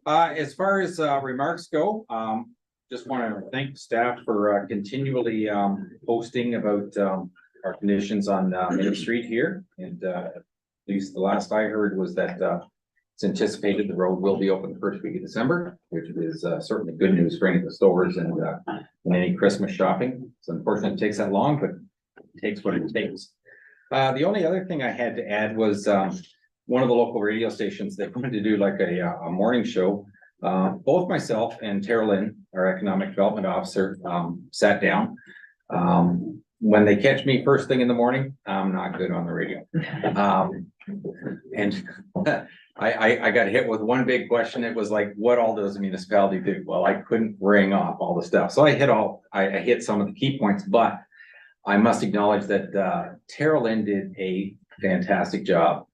As far as remarks go, just want to thank staff for continually posting about our conditions on Main Street here. And at least the last I heard was that it's anticipated the road will be open the first week of December, which is certainly good news for any of the stores and any Christmas shopping. It's unfortunate it takes that long, but it takes what it takes. The only other thing I had to add was one of the local radio stations, they wanted to do like a morning show. Both myself and Tara Lynn, our economic development officer, sat down. When they catch me first thing in the morning, I'm not good on the radio. And I got hit with one big question. It was like, what all does a municipality do? Well, I couldn't ring off all the stuff. So I hit some of the key points, but I must acknowledge that Tara Lynn did a fantastic job.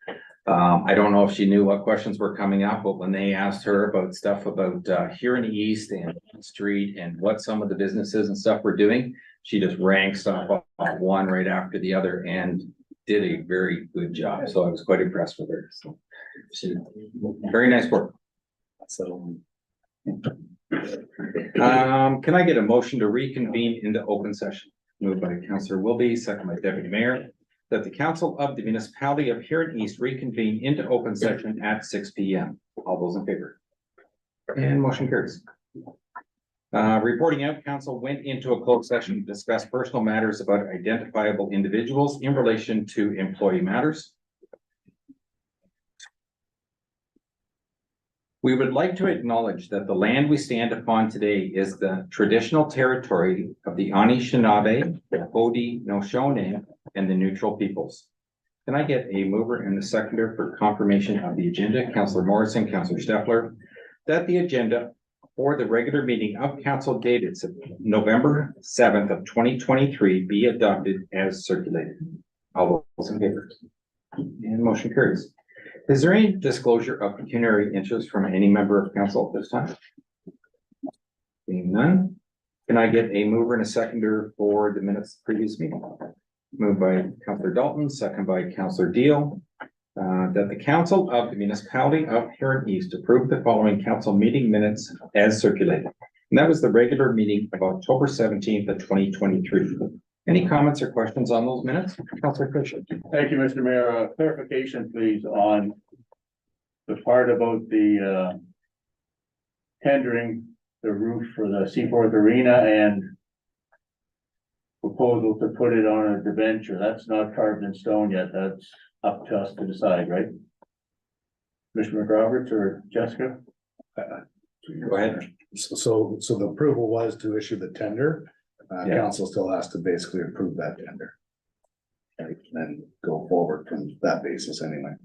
I don't know if she knew what questions were coming up, but when they asked her about stuff about Huron East and Main Street and what some of the businesses and stuff were doing, she just ranked stuff off one right after the other and did a very good job. So I was quite impressed with her. So she very nice work. So can I get a motion to reconvene into open session? Moved by Councillor Wilby, second by Deputy Mayor, that the Council of the Municipality of Huron East reconvene into open session at 6 p.m. All those in favor? And motion carries. Reporting out, Council went into a closed session to discuss personal matters about identifiable individuals in relation to employee matters. We would like to acknowledge that the land we stand upon today is the traditional territory of the Anishinaabe, the Haudenosaunee, and the neutral peoples. Can I get a mover and a seconder for confirmation of the agenda? Councillor Morrison, Councillor Steffler, that the agenda for the regular meeting of council dated November 7th of 2023 be adopted as circulated. All those in favor? And motion carries. Is there any disclosure of pecuniary interest from any member of council at this time? Being none, can I get a mover and a seconder for the minutes of the previous meeting? Moved by Councillor Dalton, second by Councillor Deal, that the Council of the Municipality of Huron East approve the following council meeting minutes as circulated. And that was the regular meeting of October 17th of 2023. Any comments or questions on those minutes? Councillor Fisher. Thank you, Mr. Mayor. Clarification, please, on the part about the tendering the roof for the Seaforth Arena and proposal to put it on a debenture. That's not carved in stone yet. That's up to us to decide, right? Commissioner McRoberts or Jessica? Go ahead. So the approval was to issue the tender. Council still has to basically approve that tender. And then go forward from that basis anyway.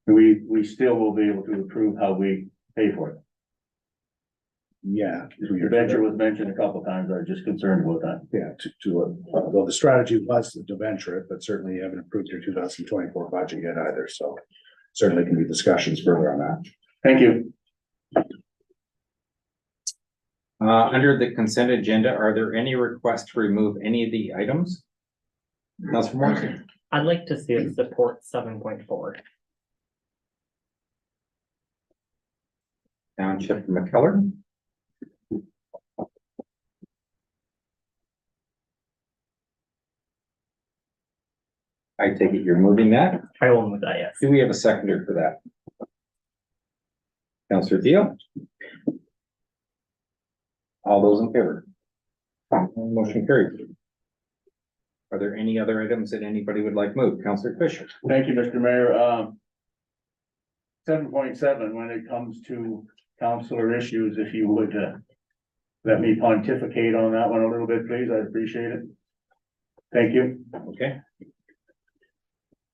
We still will be able to approve how we pay for it. Yeah. The debenture was mentioned a couple of times. I was just concerned about that. Yeah, well, the strategy was to debenture it, but certainly you haven't approved your 2024 budget yet either. So certainly can be discussions further on that. Thank you. Under the consent agenda, are there any requests to remove any of the items? Councilor Morrison. I'd like to see it support 7.4. Township McKellar. I take it you're moving that. I will move that, yes. Do we have a seconder for that? Councillor Deal. All those in favor? Motion carried. Are there any other items that anybody would like moved? Councillor Fisher. Thank you, Mr. Mayor. 7.7, when it comes to councillor issues, if you would let me pontificate on that one a little bit, please. I'd appreciate it. Thank you. Okay.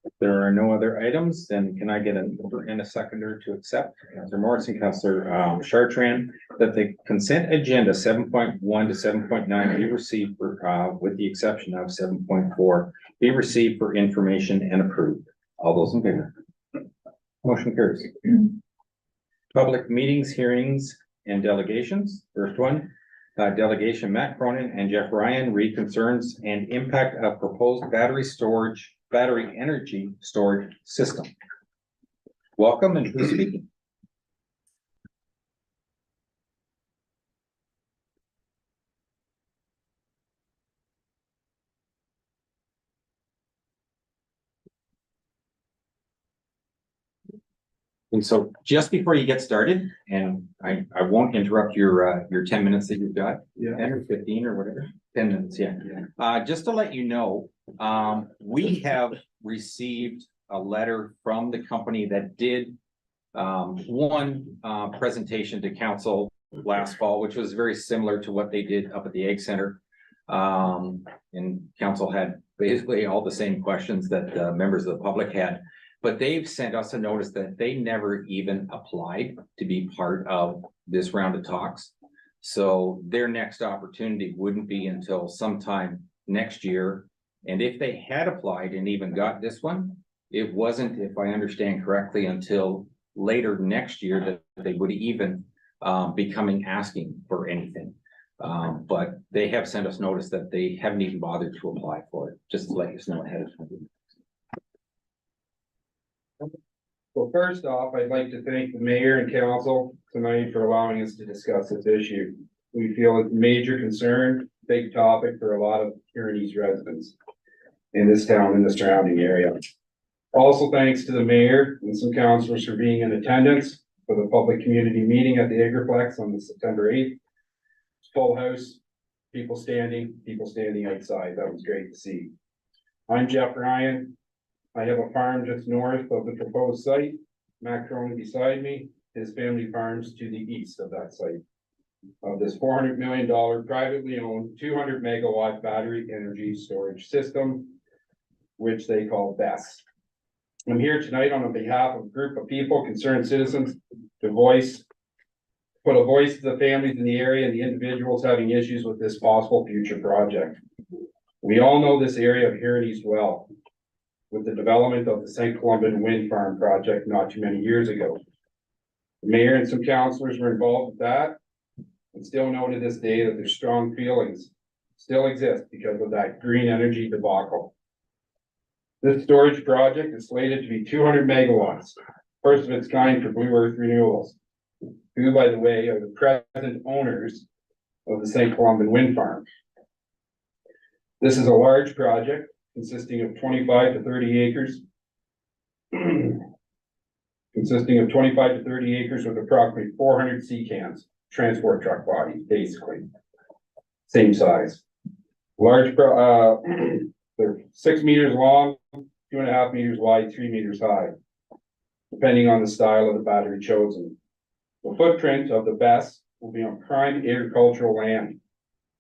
If there are no other items, then can I get a mover and a seconder to accept? Councillor Morrison, Councillor Chartrand, that the consent agenda 7.1 to 7.9 be received for, with the exception of 7.4, be received for information and approved. All those in favor? Motion carries. Public meetings, hearings, and delegations. First one, delegation Matt Cronin and Jeff Ryan, read concerns and impact of proposed battery energy storage system. Welcome, and who's speaking? And so just before you get started, and I won't interrupt your 10 minutes that you've got. Yeah. 10 or 15 or whatever, 10 minutes, yeah. Just to let you know, we have received a letter from the company that did one presentation to council last fall, which was very similar to what they did up at the Ag Center. And council had basically all the same questions that members of the public had. But they've sent us a notice that they never even applied to be part of this round of talks. So their next opportunity wouldn't be until sometime next year. And if they had applied and even got this one, it wasn't, if I understand correctly, until later next year that they would even be coming asking for anything. But they have sent us notice that they haven't even bothered to apply for it, just to let you know ahead of time. Well, first off, I'd like to thank the mayor and council tonight for allowing us to discuss this issue. We feel it's a major concern, big topic for a lot of Huron East residents in this town and the surrounding area. Also, thanks to the mayor and some councilors for being in attendance for the public community meeting at the Agriplex on September 8th. Full house, people standing outside. That was great to see. I'm Jeff Ryan. I have a farm just north of the proposed site, Mac Crone beside me, his family farms to the east of that site. Of this $400 million privately owned 200 megawatt battery energy storage system, which they call BESS. I'm here tonight on behalf of a group of people, concerned citizens, to put a voice to the families in the area and the individuals having issues with this possible future project. We all know this area of Huron East well, with the development of the St. Columban Wind Farm project not too many years ago. The mayor and some councilors were involved with that, and still know to this day that their strong feelings still exist because of that green energy debacle. This storage project is slated to be 200 megawatts, first of its kind for Blue Earth Renewables, who, by the way, are the present owners of the St. Columban Wind Farm. This is a large project consisting of 25 to 30 acres. Consisting of 25 to 30 acres with approximately 400 sea cans, transport truck bodies, basically. Same size. Large, they're 6 meters long, 2.5 meters wide, 3 meters high, depending on the style of the battery chosen. The footprint of the BESS will be on prime agricultural land,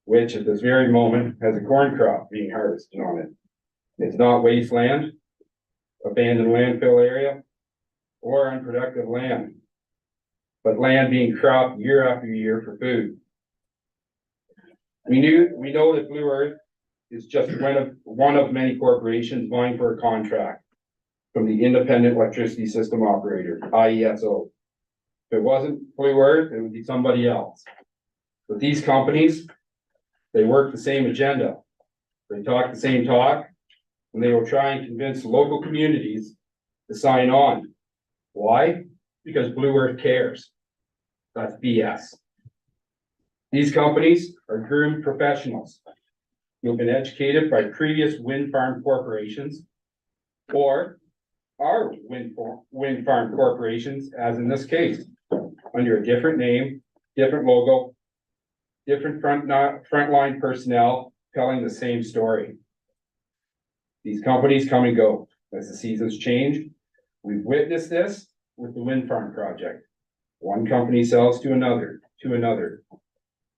which at this very moment has a corn crop being harvested on it. It's not wasteland, abandoned landfill area, or unproductive land, but land being cropped year after year for food. We know that Blue Earth is just one of many corporations vying for a contract from the Independent Electricity System Operator, IESO. If it wasn't Blue Earth, it would be somebody else. But these companies, they work the same agenda. They talk the same talk, and they will try and convince local communities to sign on. Why? Because Blue Earth cares. That's BS. These companies are groomed professionals who have been educated by previous wind farm corporations or are wind farm corporations, as in this case, under a different name, different logo, different frontline personnel telling the same story. These companies come and go as the seasons change. We've witnessed this with the wind farm project. One company sells to another, to another,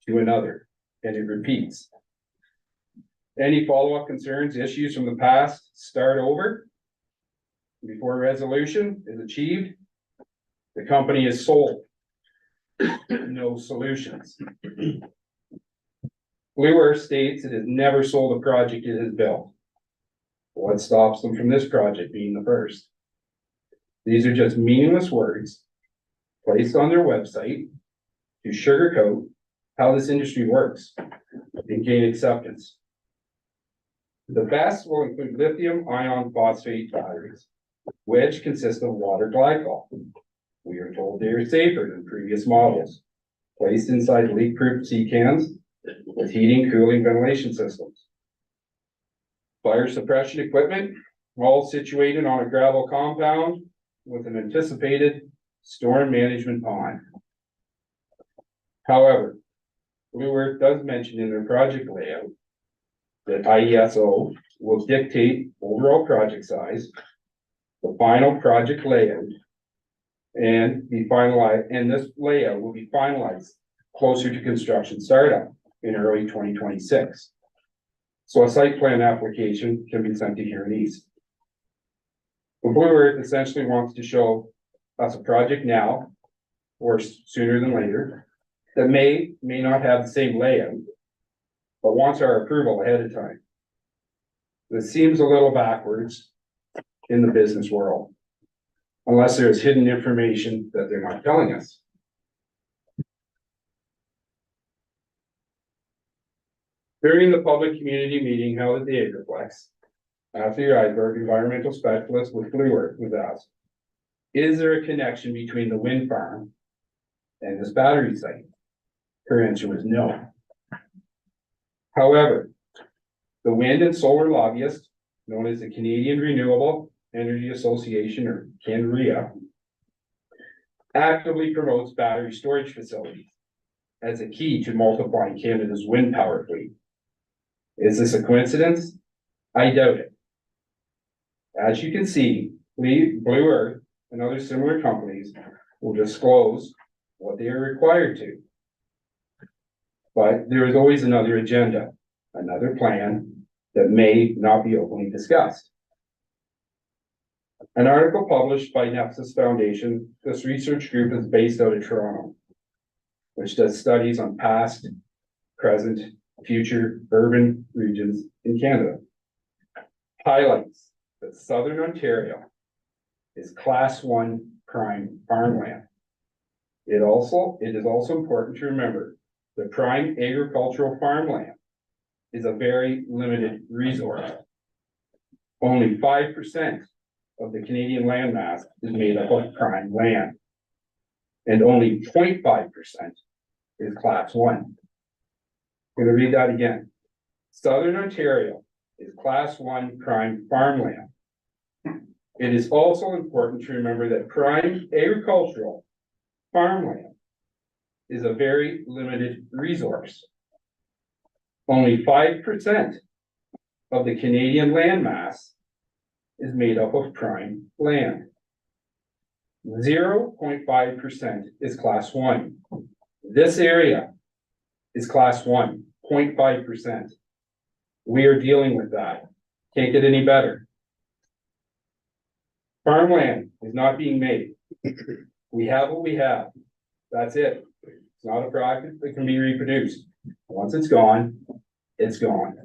to another, and it repeats. Any follow-up concerns, issues from the past start over before resolution is achieved. The company is sold. No solutions. Blue Earth states it has never sold a project it has built. What stops them from this project being the first? These are just meaningless words placed on their website to sugarcoat how this industry works and gain acceptance. The BESS will include lithium ion phosphate batteries, which consist of water glycol. We are told they are safer than previous models, placed inside leak-proof sea cans with heating, cooling, ventilation systems. Fire suppression equipment, all situated on a gravel compound with an anticipated storm management pond. However, Blue Earth does mention in their project layout that IESO will dictate overall project size, the final project layout, and be finalized, and this layout will be finalized closer to construction startup in early 2026. So a site plan application can be sent to Huron East. But Blue Earth essentially wants to show us a project now, or sooner than later, that may not have the same layout, but wants our approval ahead of time. This seems a little backwards in the business world, unless there's hidden information that they're not telling us. During the public community meeting held at the Agriplex, Matthew Eisberg, environmental specialist with Blue Earth, was asked, is there a connection between the wind farm and this battery site? Her answer was no. However, the wind and solar lobbyist, known as the Canadian Renewable Energy Association, or CanREA, actively promotes battery storage facilities as a key to multiplying Canada's wind power fleet. Is this a coincidence? I doubt it. As you can see, Blue Earth and other similar companies will disclose what they are required to. But there is always another agenda, another plan that may not be openly discussed. An article published by Nexus Foundation, this research group is based out of Toronto, which does studies on past, present, future urban regions in Canada, highlights that Southern Ontario is Class 1 prime farmland. It is also important to remember that prime agricultural farmland is a very limited resource. Only 5% of the Canadian landmass is made up of prime land, and only 0.5% is Class 1. I'm going to read that again. Southern Ontario is Class 1 prime farmland. It is also important to remember that prime agricultural farmland is a very limited resource. Only 5% of the Canadian landmass is made up of prime land. 0.5% is Class 1. This area is Class 1, 0.5%. We are dealing with that. Can't get any better. Farmland is not being made. We have what we have. That's it. It's not a product that can be reproduced. Once it's gone, it's gone.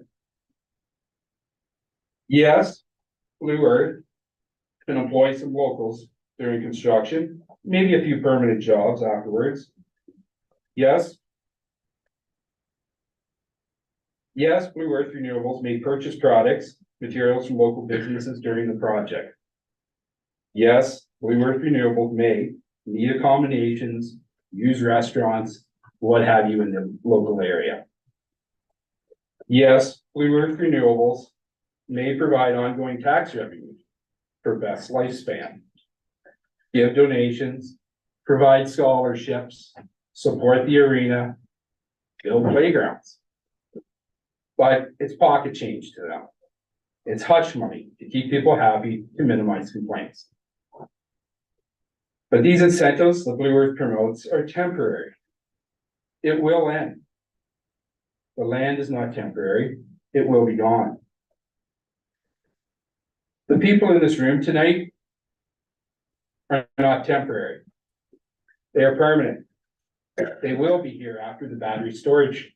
Yes, Blue Earth can employ some locals during construction, maybe a few permanent jobs afterwards. Yes, Blue Earth Renewables may purchase products, materials from local businesses during the project. Yes, Blue Earth Renewables may need accommodations, use restaurants, what have you in the local area. Yes, Blue Earth Renewables may provide ongoing tax revenue for best lifespan, give donations, provide scholarships, support the arena, build playgrounds. But it's pocket change to them. It's hush money to keep people happy, to minimize complaints. But these incentives the Blue Earth promotes are temporary. It will end. The land is not temporary. It will be gone. The people in this room tonight are not temporary. They are permanent. They will be here after the battery storage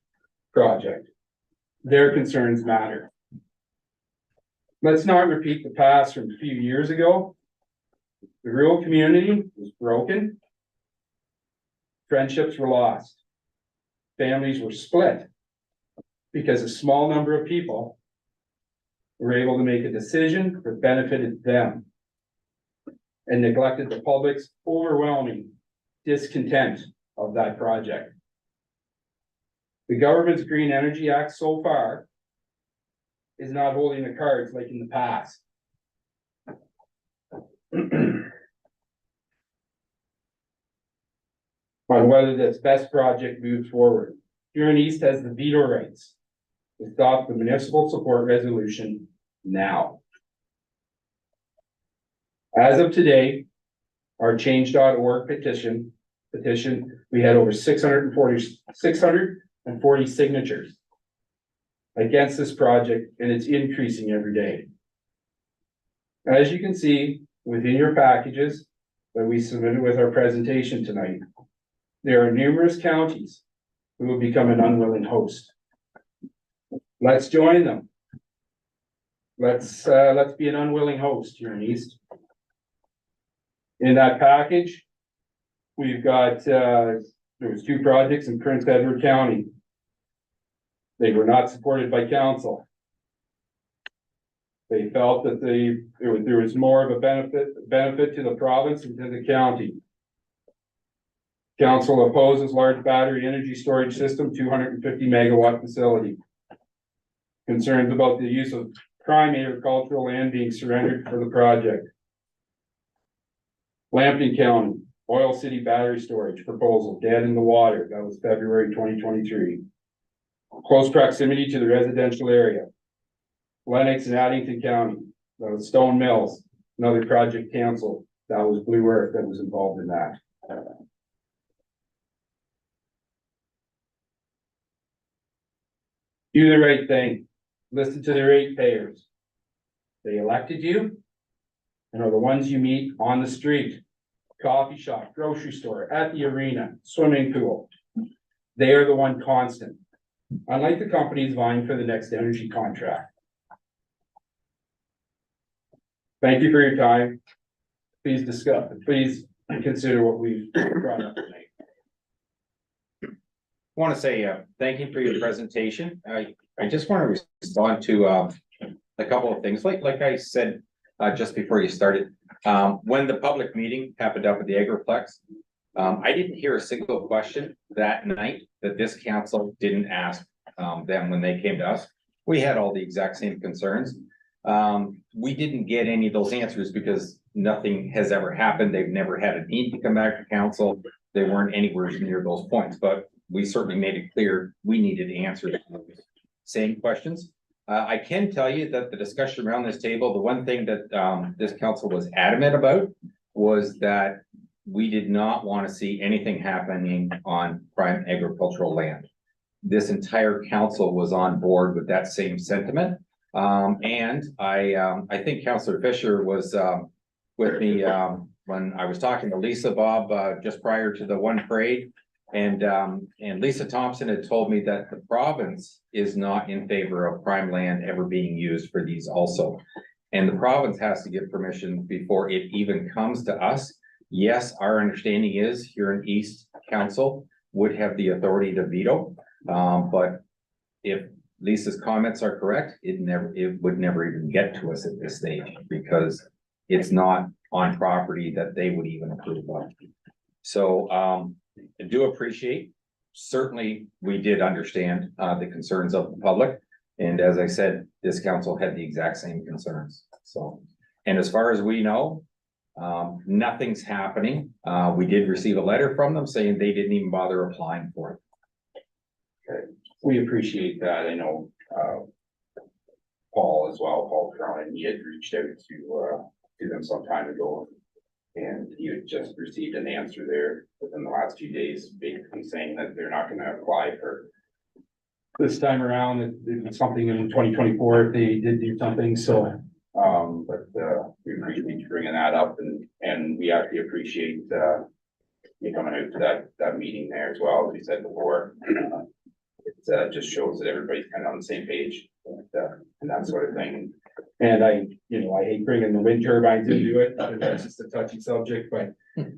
project. Their concerns matter. Let's not repeat the past from a few years ago. The rural community was broken. Friendships were lost. Families were split because a small number of people were able to make a decision that benefited them and neglected the public's overwhelming discontent of that project. The government's Green Energy Act so far is not holding the cards like in the past. on whether this best project moves forward. Huron East has the veto rights to stop the municipal support resolution now. As of today, our change.org petition, we had over 640 signatures against this project, and it's increasing every day. As you can see within your packages that we submitted with our presentation tonight, there are numerous counties who will become an unwilling host. Let's join them. Let's be an unwilling host here in East. In that package, we've got, there was 2 projects in Prince Edward County. They were not supported by council. They felt that there was more of a benefit to the province and to the county. Council opposes large battery energy storage system, 250 megawatt facility. Concerns about the use of prime agricultural land being surrendered for the project. Lambton County, Oil City battery storage proposal, dead in the water. That was February 2023. Close proximity to the residential area. Lennox and Addington County, that was Stone Mills, another project canceled. That was Blue Earth that was involved in that. Do the right thing. Listen to the ratepayers. They elected you and are the ones you meet on the street, coffee shop, grocery store, at the arena, swimming pool. They are the one constant. Unlike the companies vying for the next energy contract. Thank you for your time. Please consider what we've brought up tonight. Want to say, thank you for your presentation. I just want to respond to, a couple of things. Like I said, just before you started, when the public meeting happened up at the Agriplex, I didn't hear a single question that night that this council didn't ask, them when they came to us. We had all the exact same concerns. We didn't get any of those answers because nothing has ever happened. They've never had a need to come back to council. They weren't anywhere near those points, but we certainly made it clear we needed answers to those same questions. I can tell you that the discussion around this table, the one thing that this council was adamant about was that we did not want to see anything happening on prime agricultural land. This entire council was on board with that same sentiment. And I think Councillor Fisher was with me when I was talking to Lisa Bob just prior to the one parade. And Lisa Thompson had told me that the province is not in favor of prime land ever being used for these also. And the province has to give permission before it even comes to us. Yes, our understanding is Huron East Council would have the authority to veto. But if Lisa's comments are correct, it would never even get to us at this stage because it's not on property that they would even approve of. So I do appreciate, certainly we did understand the concerns of the public. And as I said, this council had the exact same concerns. So, and as far as we know, nothing's happening. We did receive a letter from them saying they didn't even bother applying for it. Okay. We appreciate that. I know Paul as well, Paul Huron, he had reached out to them some time ago. And he had just received an answer there within the last few days, basically saying that they're not gonna apply for this time around. It's something in 2024 if they did do something, so we appreciate you bringing that up, and we actually appreciate you coming out to that meeting there as well, as we said before. It just shows that everybody's kind of on the same page and that sort of thing. And I hate bringing the wind turbines into it, that's just a touchy subject, but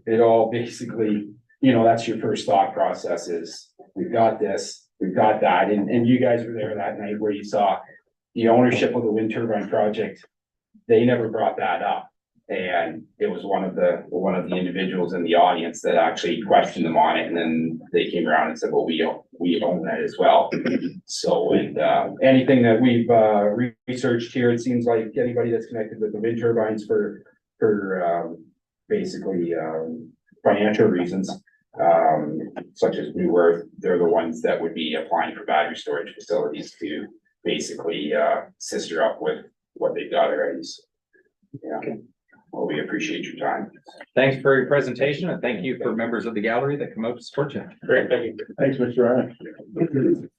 it all basically, that's your first thought process is, we've got this, we've got that, and you guys were there that night where you saw the ownership of the wind turbine project. They never brought that up, and it was one of the individuals in the audience that actually questioned them on it, and then they came around and said, well, we own that as well. So, and anything that we've researched here, it seems like anybody that's connected with the wind turbines for basically financial reasons, Such as New Earth, they're the ones that would be applying for battery storage facilities to basically, sister up with what they've got already. So, yeah, well, we appreciate your time. Thanks for your presentation and thank you for members of the gallery that come out to support you. Great, thank you. Thanks, Mr. Ryan.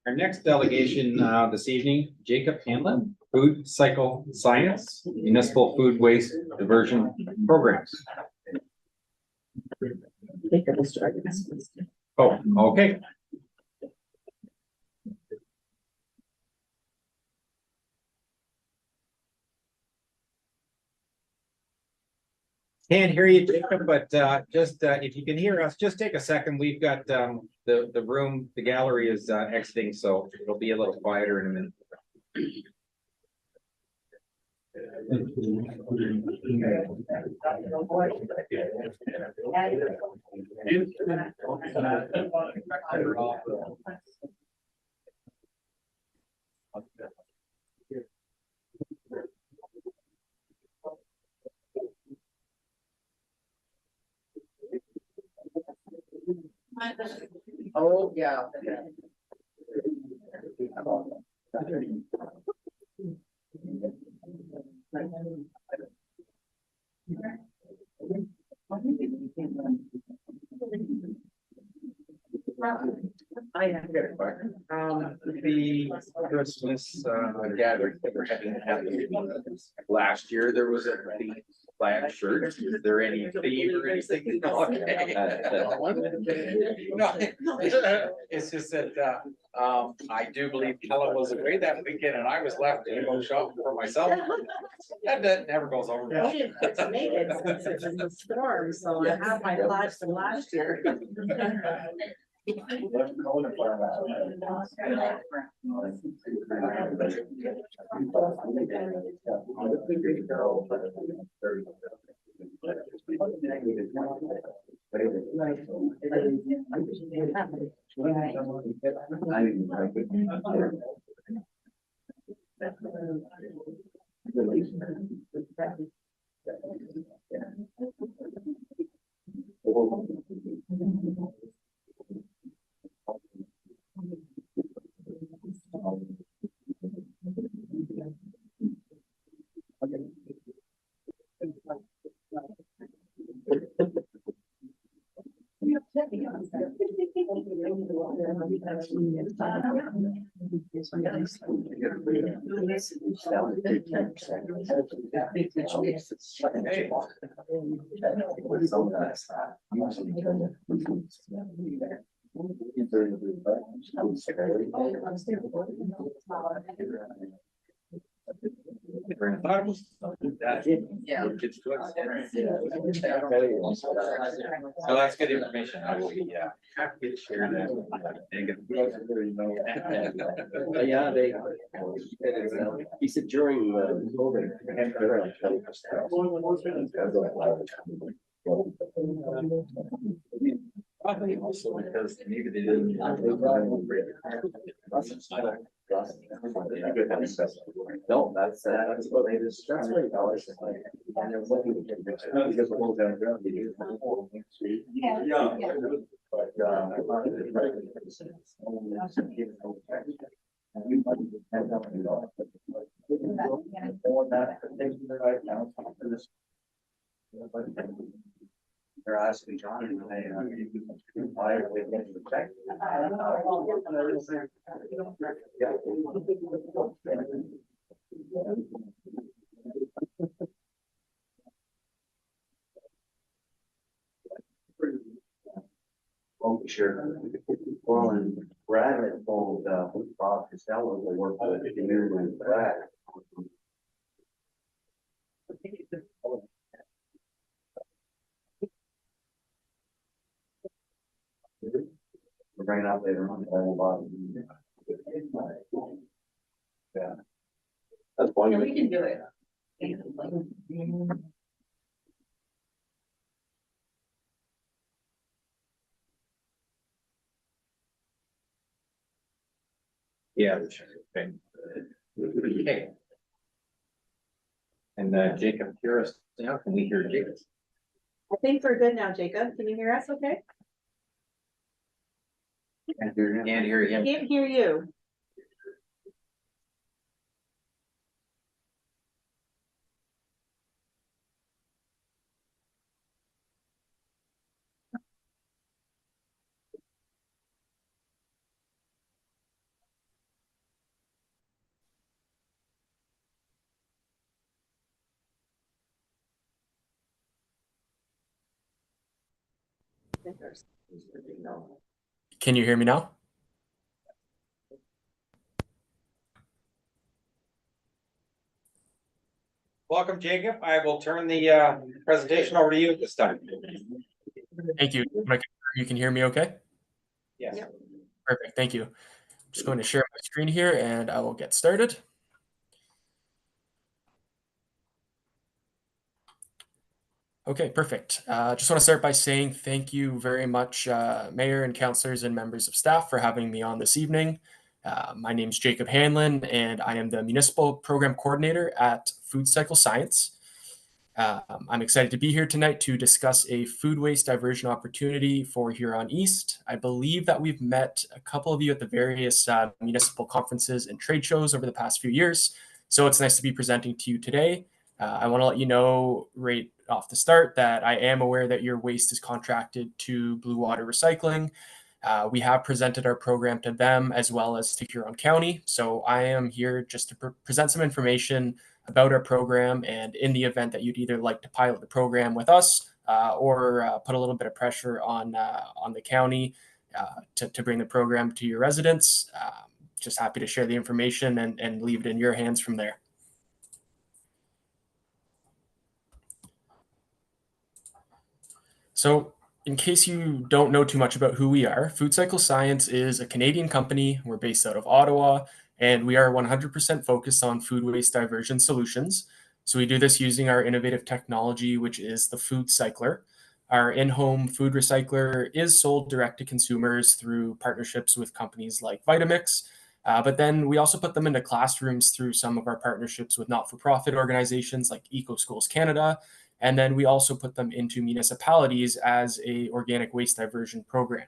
Our next delegation this evening, Jacob Hanlon, Food Cycle Science, Municipal Food Waste Diversion Programs. Oh, okay. Can't hear you, Jacob, but just if you can hear us, just take a second. We've got the room, the gallery is exiting, so it'll be a little quieter in a minute. Oh, yeah. I have a good question. The Christmas gathering that we're having last year, there was a plaid shirt. Is there any theme or anything? Okay. No, it's just that I do believe Kellen was away that weekend and I was left to go shopping for myself. That never goes over. We didn't get to make it since it was a storm, so I have my flags from last year. Yeah. So that's good information. I will be happy to share that. Yeah, he said during COVID. Probably also because maybe they didn't. No, that's what they just. That's $20. And there was nothing to get because the whole down ground. Yeah. But, they're asking John and why are they getting the check? Oh, sure. Well, and Brad had told Bob Costello to work with the community with Brad. We're bringing up later on. Yeah. That's one. Yeah, we can do it. Yeah. Okay. Okay. And Jacob, hear us now? Can we hear Jacob? I think we're good now, Jacob. Can you hear us okay? Can't hear him. Can't hear you. Can you hear me now? Welcome, Jacob. I will turn the presentation over to you at this time. Thank you. You can hear me okay? Yes. Perfect. Thank you. I'm just going to share my screen here and I will get started. Okay, perfect. Just want to start by saying thank you very much, Mayor and councillors and members of staff for having me on this evening. My name is Jacob Hanlon and I am the Municipal Program Coordinator at Food Cycle Science. I'm excited to be here tonight to discuss a food waste diversion opportunity for Huron East. I believe that we've met a couple of you at the various municipal conferences and trade shows over the past few years, so it's nice to be presenting to you today. I want to let you know right off the start that I am aware that your waste is contracted to Blue Water Recycling. We have presented our program to them as well as to Huron County, so I am here just to present some information about our program, and in the event that you'd either like to pilot the program with us or put a little bit of pressure on the county to bring the program to your residents, just happy to share the information and leave it in your hands from there. So in case you don't know too much about who we are, Food Cycle Science is a Canadian company. We're based out of Ottawa, and we are 100% focused on food waste diversion solutions. So we do this using our innovative technology, which is the Food Cycler. Our in-home food recycler is sold direct to consumers through partnerships with companies like Vitamix, but then we also put them into classrooms through some of our partnerships with not-for-profit organizations like Eco Schools Canada, and then we also put them into municipalities as a organic waste diversion program.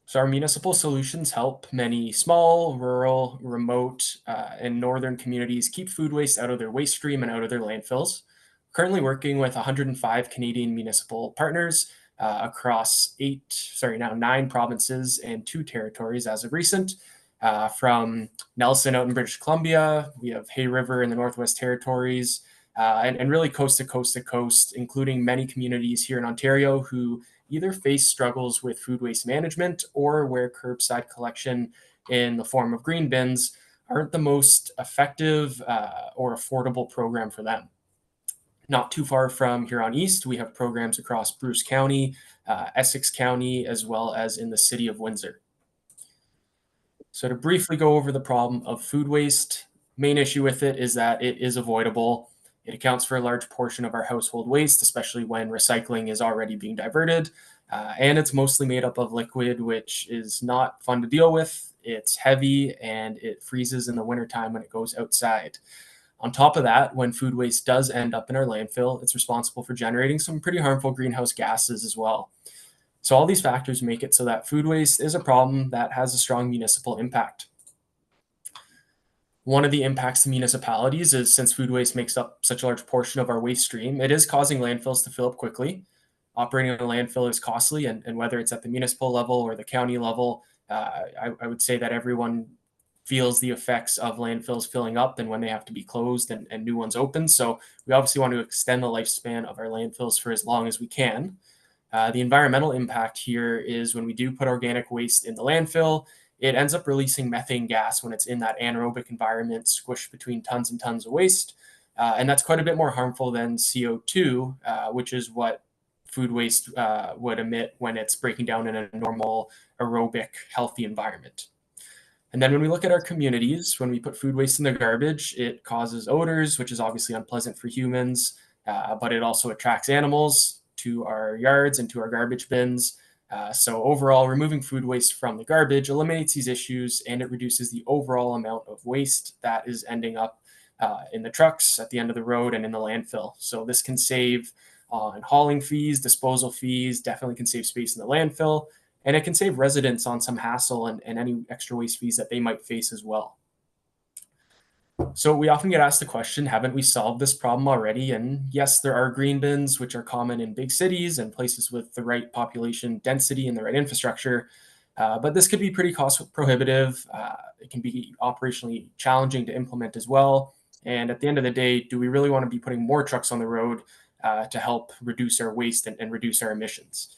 So our municipal solutions help many small, rural, remote, and northern communities keep food waste out of their waste stream and out of their landfills. Currently working with 105 Canadian municipal partners across 9 provinces and 2 territories as of recent. From Nelson out in British Columbia, we have Hay River in the Northwest Territories, and really coast to coast to coast, including many communities here in Ontario who either face struggles with food waste management or where curbside collection in the form of green bins aren't the most effective or affordable program for them. Not too far from Huron East, we have programs across Bruce County, Essex County, as well as in the city of Windsor. So to briefly go over the problem of food waste, main issue with it is that it is avoidable. It accounts for a large portion of our household waste, especially when recycling is already being diverted. And it's mostly made up of liquid, which is not fun to deal with. It's heavy and it freezes in the wintertime when it goes outside. On top of that, when food waste does end up in our landfill, it's responsible for generating some pretty harmful greenhouse gases as well. So all these factors make it so that food waste is a problem that has a strong municipal impact. One of the impacts to municipalities is since food waste makes up such a large portion of our waste stream, it is causing landfills to fill up quickly. Operating a landfill is costly, and whether it's at the municipal level or the county level, I would say that everyone feels the effects of landfills filling up and when they have to be closed and new ones open. So we obviously want to extend the lifespan of our landfills for as long as we can. The environmental impact here is when we do put organic waste in the landfill, it ends up releasing methane gas when it's in that anaerobic environment, squished between tons and tons of waste. And that's quite a bit more harmful than CO2, which is what food waste would emit when it's breaking down in a normal, aerobic, healthy environment. And then when we look at our communities, when we put food waste in the garbage, it causes odors, which is obviously unpleasant for humans, but it also attracts animals to our yards and to our garbage bins. So overall, removing food waste from the garbage eliminates these issues, and it reduces the overall amount of waste that is ending up in the trucks at the end of the road and in the landfill. So this can save on hauling fees, disposal fees, definitely can save space in the landfill, and it can save residents on some hassle and any extra waste fees that they might face as well. So we often get asked the question, haven't we solved this problem already? And yes, there are green bins, which are common in big cities and places with the right population density and the right infrastructure. But this could be pretty cost prohibitive. It can be operationally challenging to implement as well. And at the end of the day, do we really want to be putting more trucks on the road to help reduce our waste and reduce our emissions?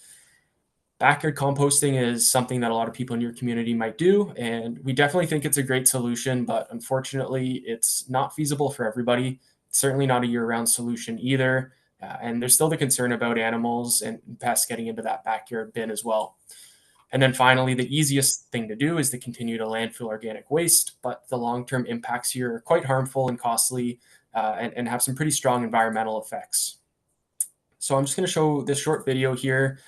Backyard composting is something that a lot of people in your community might do, and we definitely think it's a great solution, but unfortunately, it's not feasible for everybody. It's certainly not a year-round solution either, and there's still the concern about animals and pests getting into that backyard bin as well. And then finally, the easiest thing to do is to continue to landfill organic waste, but the long-term impacts here are quite harmful and costly, and have some pretty strong environmental effects. So I'm just going to show this short video here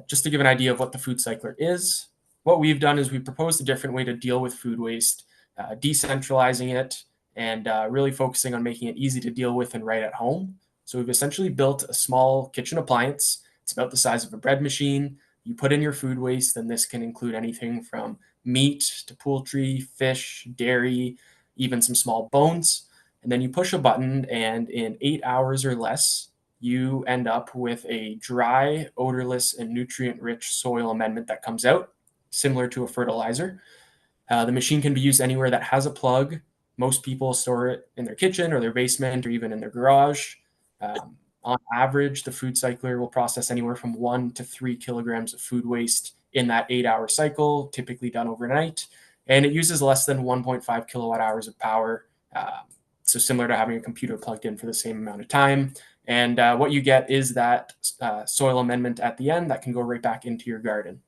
just to give an idea of what the food cycler is. What we've done is we've proposed a different way to deal with food waste, decentralizing it, and really focusing on making it easy to deal with and right at home. So we've essentially built a small kitchen appliance. It's about the size of a bread machine. You put in your food waste, and this can include anything from meat to poultry, fish, dairy, even some small bones. And then you push a button, and in 8 hours or less, you end up with a dry, odorless, and nutrient-rich soil amendment that comes out, similar to a fertilizer. The machine can be used anywhere that has a plug. Most people store it in their kitchen or their basement or even in their garage. On average, the food cycler will process anywhere from 1 to 3 kilograms of food waste in that 8-hour cycle, typically done overnight. And it uses less than 1.5 kilowatt hours of power. So similar to having a computer plugged in for the same amount of time. And what you get is that soil amendment at the end that can go right back into your garden.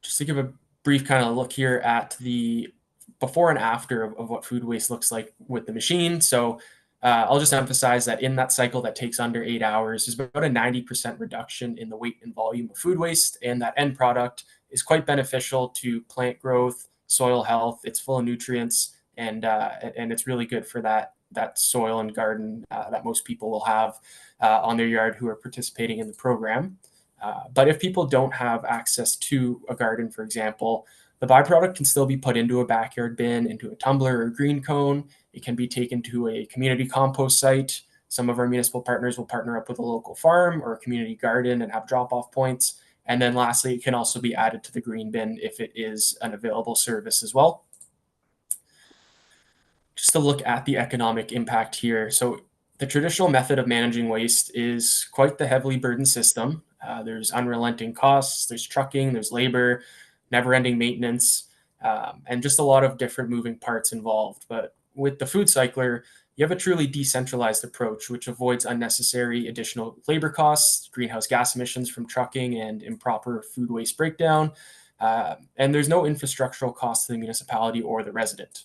Just to give a brief kind of look here at the before and after of what food waste looks like with the machine. So I'll just emphasize that in that cycle that takes under 8 hours, there's about a 90% reduction in the weight and volume of food waste. And that end product is quite beneficial to plant growth, soil health. It's full of nutrients, and it's really good for that soil and garden that most people will have on their yard who are participating in the program. But if people don't have access to a garden, for example, the byproduct can still be put into a backyard bin, into a tumbler or green cone. It can be taken to a community compost site. Some of our municipal partners will partner up with a local farm or a community garden and have drop-off points. And then lastly, it can also be added to the green bin if it is an available service as well. Just to look at the economic impact here. So the traditional method of managing waste is quite the heavily burdened system. There's unrelenting costs, there's trucking, there's labor, never-ending maintenance, and just a lot of different moving parts involved. But with the food cycler, you have a truly decentralized approach, which avoids unnecessary additional labor costs, greenhouse gas emissions from trucking, and improper food waste breakdown. And there's no infrastructural cost to the municipality or the resident.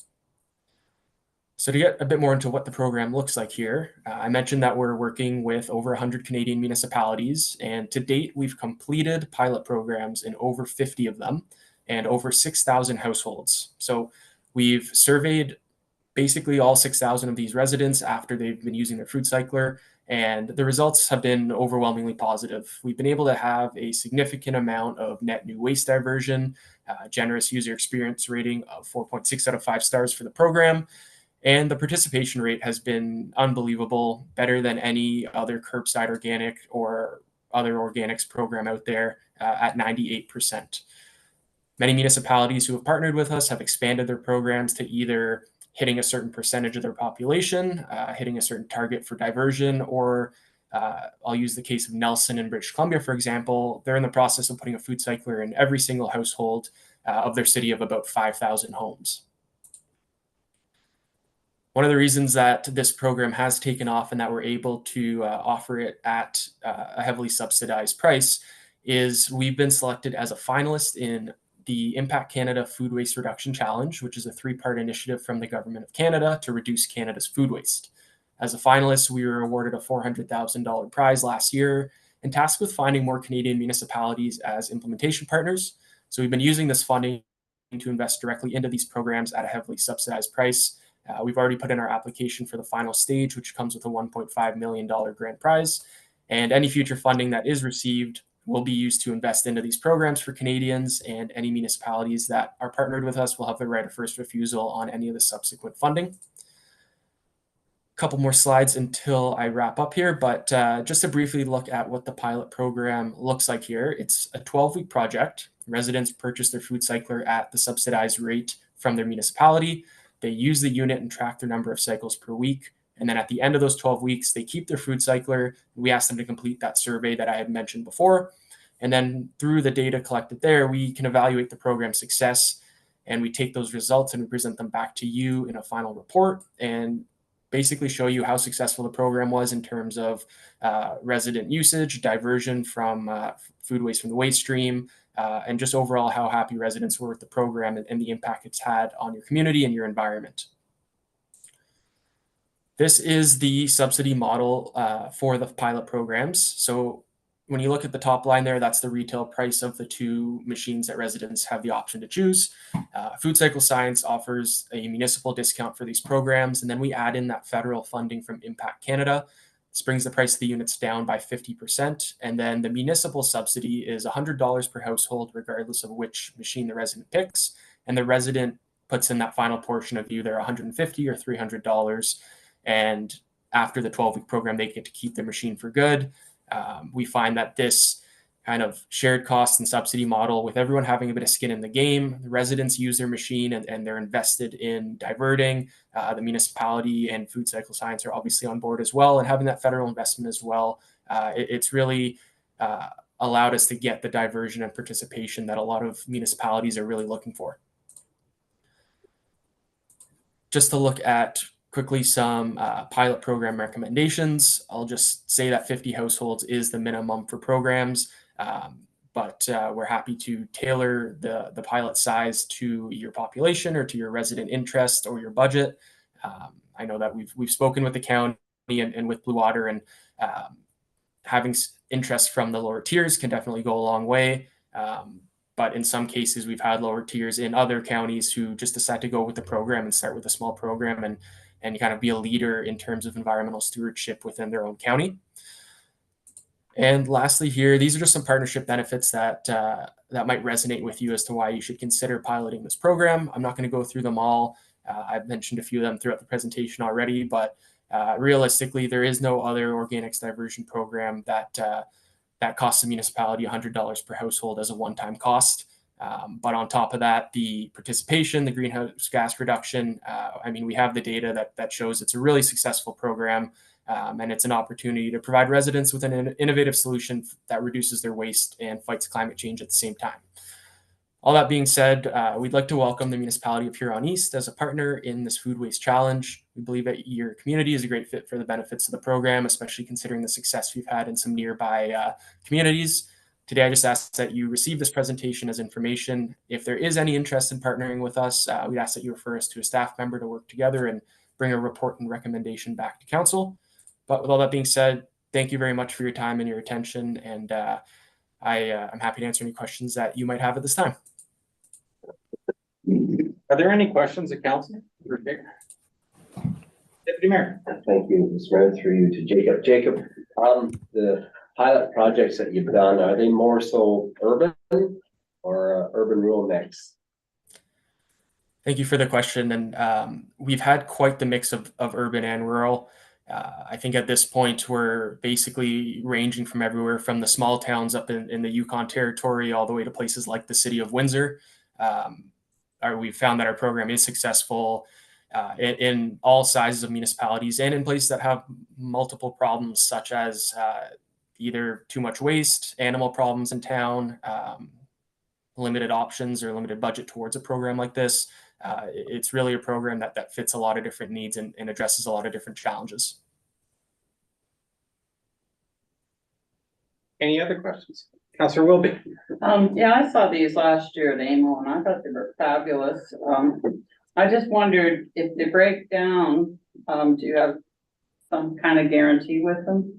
So to get a bit more into what the program looks like here, I mentioned that we're working with over 100 Canadian municipalities, and to date, we've completed pilot programs in over 50 of them and over 6,000 households. So we've surveyed basically all 6,000 of these residents after they've been using their food cycler, and the results have been overwhelmingly positive. We've been able to have a significant amount of net new waste diversion, generous user experience rating of 4.6 out of 5 stars for the program, and the participation rate has been unbelievable, better than any other curbside organic or other organics program out there at 98%. Many municipalities who have partnered with us have expanded their programs to either hitting a certain percentage of their population, hitting a certain target for diversion, or I'll use the case of Nelson in British Columbia, for example. They're in the process of putting a food cycler in every single household of their city of about 5,000 homes. One of the reasons that this program has taken off and that we're able to offer it at a heavily subsidized price is we've been selected as a finalist in the Impact Canada Food Waste Reduction Challenge, which is a 3-part initiative from the Government of Canada to reduce Canada's food waste. As a finalist, we were awarded a $400,000 prize last year, and tasked with finding more Canadian municipalities as implementation partners. So we've been using this funding to invest directly into these programs at a heavily subsidized price. We've already put in our application for the final stage, which comes with a $1.5 million grant prize. And any future funding that is received will be used to invest into these programs for Canadians, and any municipalities that are partnered with us will have the right of first refusal on any of the subsequent funding. Couple more slides until I wrap up here, but just to briefly look at what the pilot program looks like here. It's a 12-week project. Residents purchase their food cycler at the subsidized rate from their municipality. They use the unit and track their number of cycles per week. And then at the end of those 12 weeks, they keep their food cycler. We ask them to complete that survey that I had mentioned before. And then through the data collected there, we can evaluate the program's success, and we take those results and we present them back to you in a final report and basically show you how successful the program was in terms of resident usage, diversion from food waste from the waste stream, and just overall how happy residents were with the program and the impact it's had on your community and your environment. This is the subsidy model for the pilot programs. So when you look at the top line there, that's the retail price of the two machines that residents have the option to choose. Food Cycle Science offers a municipal discount for these programs, and then we add in that federal funding from Impact Canada. This brings the price of the units down by 50%, and then the municipal subsidy is $100 per household, regardless of which machine the resident picks, and the resident puts in that final portion of either $150 or $300, and after the 12-week program, they get to keep their machine for good. We find that this kind of shared cost and subsidy model, with everyone having a bit of skin in the game, the residents use their machine and they're invested in diverting. The municipality and Food Cycle Science are obviously on board as well, and having that federal investment as well. It's really allowed us to get the diversion and participation that a lot of municipalities are really looking for. Just to look at quickly some pilot program recommendations. I'll just say that 50 households is the minimum for programs, but we're happy to tailor the pilot size to your population or to your resident interest or your budget. I know that we've spoken with the county and with Blue Water, and having interest from the lower tiers can definitely go a long way. But in some cases, we've had lower tiers in other counties who just decide to go with the program and start with a small program and kind of be a leader in terms of environmental stewardship within their own county. And lastly here, these are just some partnership benefits that might resonate with you as to why you should consider piloting this program. I'm not going to go through them all. I've mentioned a few of them throughout the presentation already, but realistically, there is no other organics diversion program that costs the municipality $100 per household as a one-time cost. But on top of that, the participation, the greenhouse gas reduction, we have the data that shows it's a really successful program, and it's an opportunity to provide residents with an innovative solution that reduces their waste and fights climate change at the same time. All that being said, we'd like to welcome the municipality of Huron East as a partner in this food waste challenge. We believe that your community is a great fit for the benefits of the program, especially considering the success we've had in some nearby communities. Today, I just ask that you receive this presentation as information. If there is any interest in partnering with us, we'd ask that you refer us to a staff member to work together and bring a report and recommendation back to council. But with all that being said, thank you very much for your time and your attention, and I'm happy to answer any questions that you might have at this time. Are there any questions at council? Deputy Mayor. Thank you. Let's run through you to Jacob. Jacob, the pilot projects that you've done, are they more so urban or urban rural mix? Thank you for the question. And we've had quite the mix of urban and rural. I think at this point, we're basically ranging from everywhere from the small towns up in the Yukon Territory all the way to places like the city of Windsor. We've found that our program is successful in all sizes of municipalities and in places that have multiple problems, such as either too much waste, animal problems in town, limited options or limited budget towards a program like this. It's really a program that fits a lot of different needs and addresses a lot of different challenges. Any other questions? Councillor Wilby. Yeah, I saw these last year at AMO and I thought they were fabulous. I just wondered if they break down, do you have some kind of guarantee with them?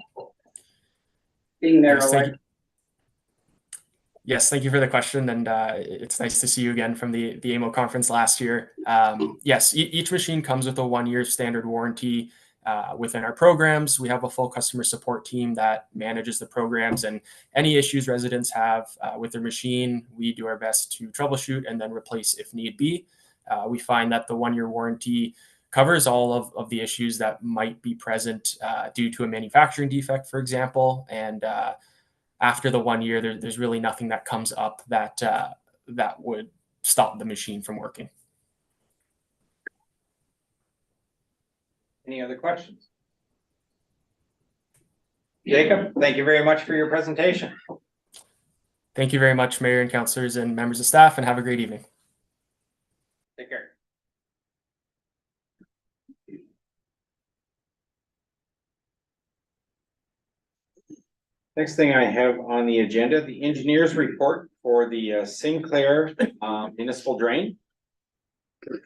being there. Yes, thank you for the question, and it's nice to see you again from the AMO conference last year. Yes, each machine comes with a 1-year standard warranty. Within our programs, we have a full customer support team that manages the programs, and any issues residents have with their machine, we do our best to troubleshoot and then replace if need be. We find that the 1-year warranty covers all of the issues that might be present due to a manufacturing defect, for example, and after the 1 year, there's really nothing that comes up that that would stop the machine from working. Any other questions? Jacob, thank you very much for your presentation. Thank you very much, Mayor and councillors and members of staff, and have a great evening. Take care. Next thing I have on the agenda, the engineer's report for the Sinclair municipal drain.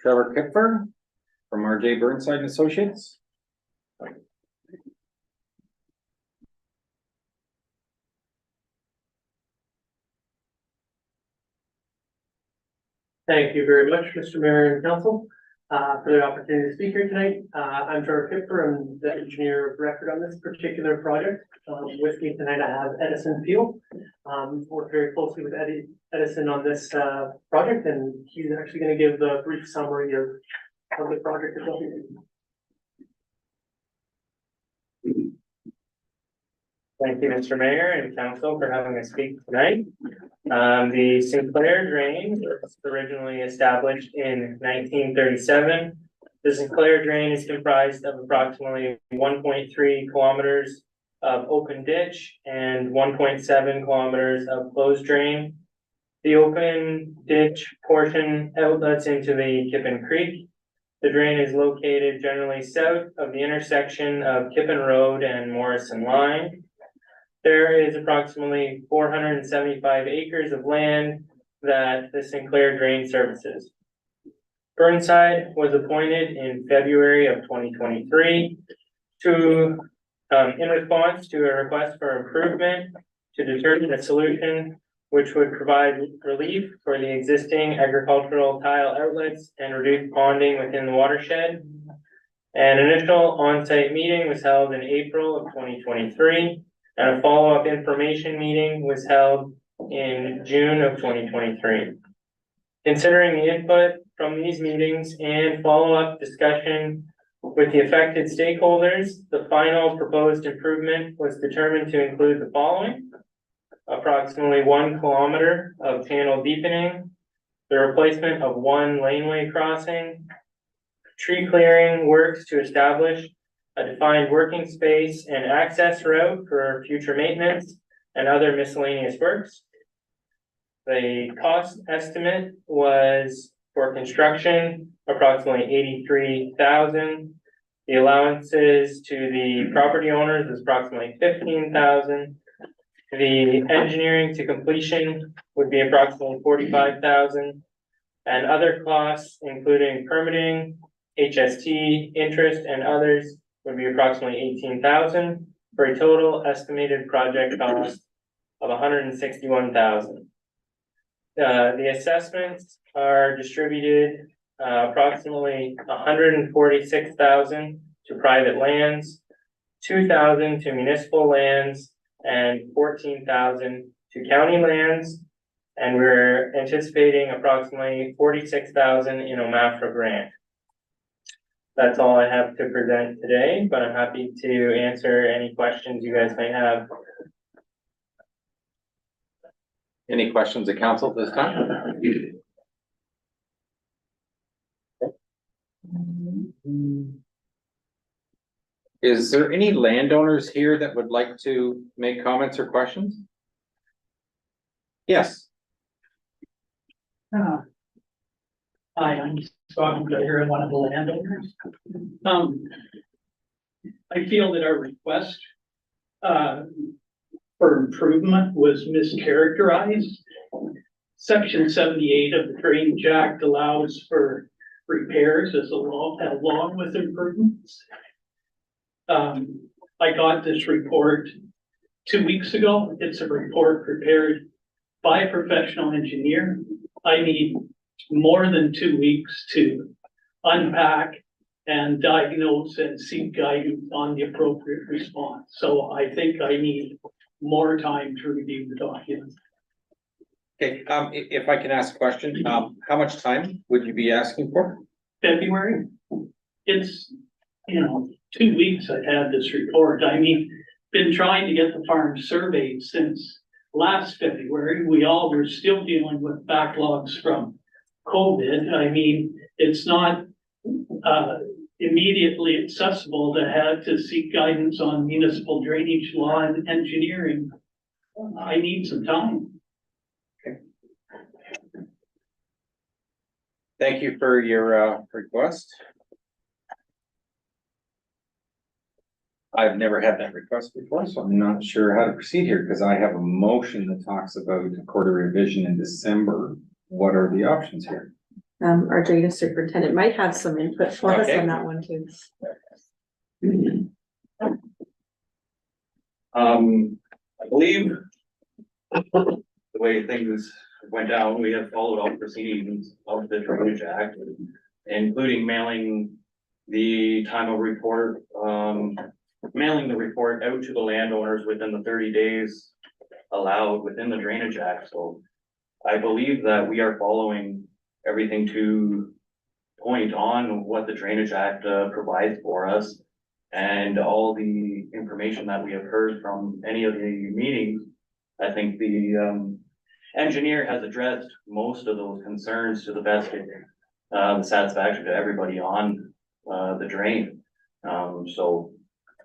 Trevor Kipfer from RJ Burnside and Associates. Thank you very much, Mr. Mayor and Council, for the opportunity to speak here tonight. I'm Trevor Kipper. I'm the engineer of record on this particular project. With me tonight, I have Edison Peel. Worked very closely with Edison on this project, and he's actually going to give a brief summary of the project itself. Thank you, Mr. Mayor and Council, for having us speak tonight. The Sinclair Drain was originally established in 1937. The Sinclair Drain is comprised of approximately 1.3 kilometers of open ditch and 1.7 kilometers of closed drain. The open ditch portion outlets into the Kippen Creek. The drain is located generally south of the intersection of Kippen Road and Morrison Line. There is approximately 475 acres of land that the Sinclair Drain services. Burnside was appointed in February of 2023 to, in response to a request for improvement to determine a solution which would provide relief for the existing agricultural tile outlets and reduce ponding within the watershed. An initial on-site meeting was held in April of 2023. And a follow-up information meeting was held in June of 2023. Considering the input from these meetings and follow-up discussion with the affected stakeholders, the final proposed improvement was determined to include the following: approximately 1 kilometer of channel deepening, the replacement of 1 laneway crossing, tree clearing works to establish a defined working space and access route for future maintenance and other miscellaneous works. The cost estimate was for construction approximately $83,000. The allowances to the property owners was approximately $15,000. The engineering to completion would be approximately $45,000, and other costs, including permitting, HST, interest, and others, would be approximately $18,000 for a total estimated project cost of $161,000. The assessments are distributed approximately $146,000 to private lands, $2,000 to municipal lands, and $14,000 to county lands. And we're anticipating approximately $46,000 in OMAFRA grant. That's all I have to present today, but I'm happy to answer any questions you guys may have. Any questions of council at this time? Is there any landowners here that would like to make comments or questions? Yes. Hi, I'm Scott here, one of the landowners. I feel that our request for improvement was mischaracterized. Section 78 of the Drainage Act allows for repairs as along with improvements. I got this report 2 weeks ago. It's a report prepared by a professional engineer. I need more than 2 weeks to unpack and diagnose and seek guidance on the appropriate response. So I think I need more time to review the document. Okay, if I can ask a question, how much time would you be asking for? February, it's, 2 weeks I've had this report. I mean, been trying to get the farm surveyed since last February. We all were still dealing with backlogs from COVID. I mean, it's not immediately accessible to have to seek guidance on municipal drainage law and engineering. I need some time. Thank you for your request. I've never had that request before, so I'm not sure how to proceed here, because I have a motion that talks about a quarter revision in December. What are the options here? Our drainage superintendent might have some input for us Okay. on that one too. I believe the way things went down, we have followed all proceedings of the Drainage Act, including mailing the time of report, mailing the report out to the landowners within the 30 days allowed within the Drainage Act. So I believe that we are following everything to point on what the Drainage Act provides for us. And all the information that we have heard from any of the meetings, I think the engineer has addressed most of those concerns to the best of the satisfaction to everybody on the drain. So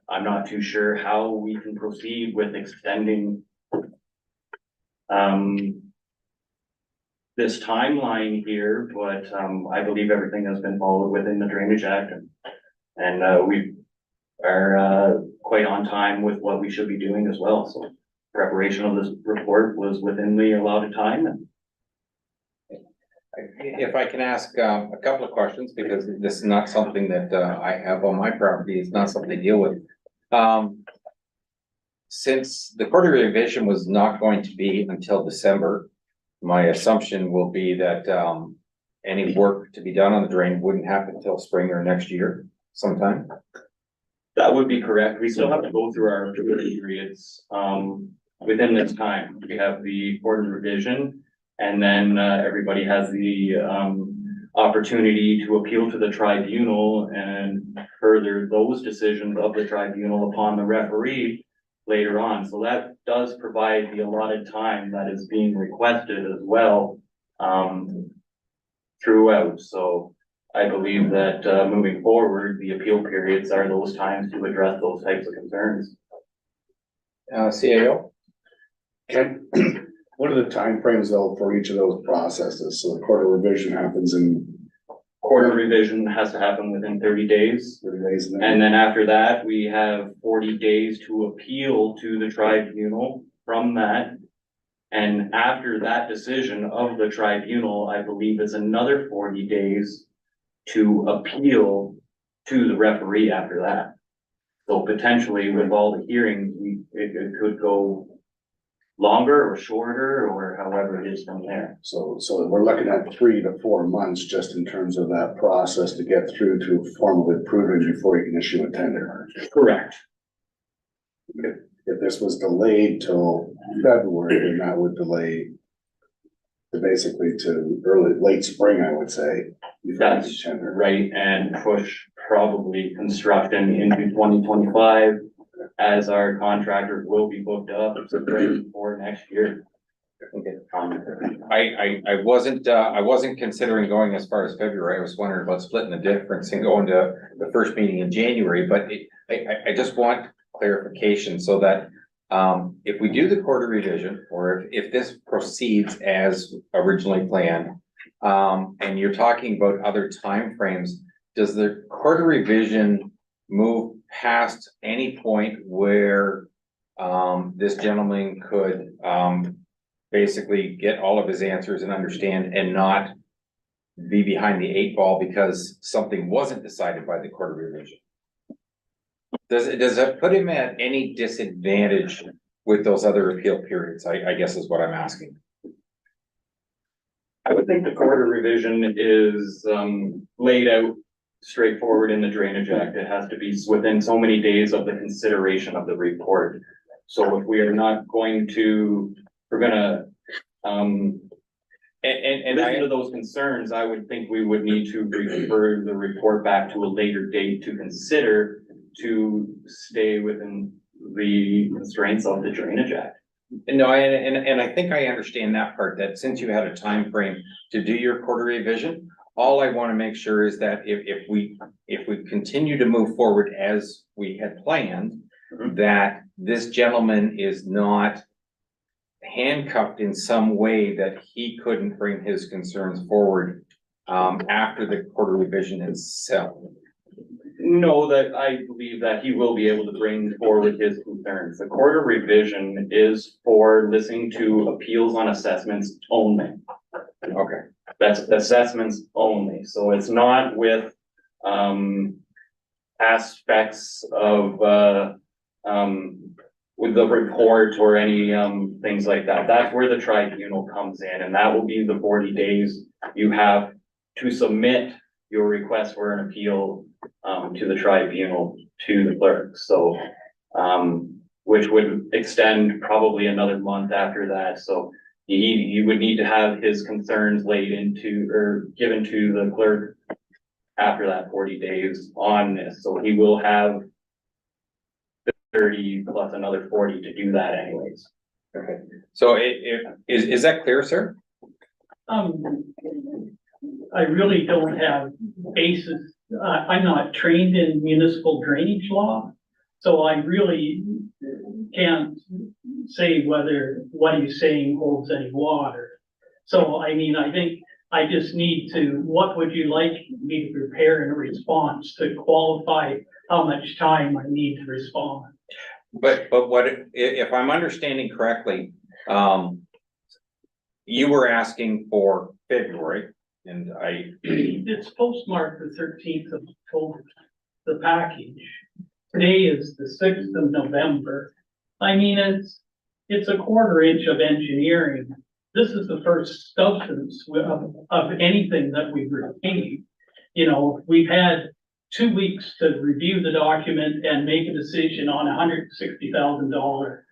I'm not too sure how we can proceed with extending this timeline here, but I believe everything has been followed within the Drainage Act, and we are quite on time with what we should be doing as well. So preparation of this report was within the allotted time. And if I can ask a couple of questions, because this is not something that I have on my property, it's not something to deal with. Since the quarter revision was not going to be until December, my assumption will be that any work to be done on the drain wouldn't happen until spring or next year sometime. that would be correct. We still have to go through our periods within this time. We have the quarter revision, and then everybody has the opportunity to appeal to the tribunal and further those decisions of the tribunal upon the referee later on. So that does provide the allotted time that is being requested as well throughout. So I believe that moving forward, the appeal periods are those times to address those types of concerns. CAO? Ken, what are the timeframes though for each of those processes? So the quarter revision happens in Quarter revision has to happen within 30 days. 30 days. And then after that, we have 40 days to appeal to the tribunal from that. And after that decision of the tribunal, I believe it's another 40 days to appeal to the referee after that. So potentially with all the hearings, it could go longer or shorter or however it is from there. So we're looking at 3 to 4 months just in terms of that process to get through to formally approving before you can issue a tender. Correct. If this was delayed till February, then that would delay to basically to late spring, I would say. That's right, and push probably construction into 2025 as our contractors will be booked up for next year. Okay. I wasn't considering going as far as February. I was wondering about splitting the difference and going to the first meeting in January, but I just want clarification so that if we do the quarter revision, or if this proceeds as originally planned, and you're talking about other timeframes, does the quarter revision move past any point where this gentleman could basically get all of his answers and understand and not be behind the 8 ball because something wasn't decided by the quarter revision? Does it put him at any disadvantage with those other appeal periods, I guess is what I'm asking. I would think the quarter revision is, laid out straightforward in the Drainage Act. It has to be within so many days of the consideration of the report. So if we are not going to, we're gonna, and listen to those concerns, I would think we would need to refer the report back to a later date to consider to stay within the constraints of the Drainage Act. No, and I think I understand that part, that since you had a time frame to do your quarter revision, all I want to make sure is that if we continue to move forward as we had planned, that this gentleman is not handcuffed in some way that he couldn't bring his concerns forward after the quarter revision itself. No, that I believe that he will be able to bring forward his concerns. The quarter revision is for listening to appeals on assessments only. Okay. That's assessments only, so it's not with, aspects of, with the report or any, things like that. That's where the tribunal comes in, and that will be the 40 days you have to submit your request for an appeal, to the tribunal, to the clerk, so, which would extend probably another month after that, so you would need to have his concerns laid into, or given to the clerk after that 40 days on this, so he will have 30 plus another 40 to do that anyways. Okay, so is that clear, sir? I really don't have basis, I'm not trained in municipal drainage law, so I really can't say whether what he's saying holds any water. So, I mean, I think I just need to, what would you like me to prepare in a response to qualify how much time I need to respond? But what, if I'm understanding correctly, you were asking for February, and It's postmarked the 13th of October, the package. Today is the 6th of November. I mean, it's a quarter inch of engineering. This is the first substance of anything that we've received. You know, we've had 2 weeks to review the document and make a decision on $160,000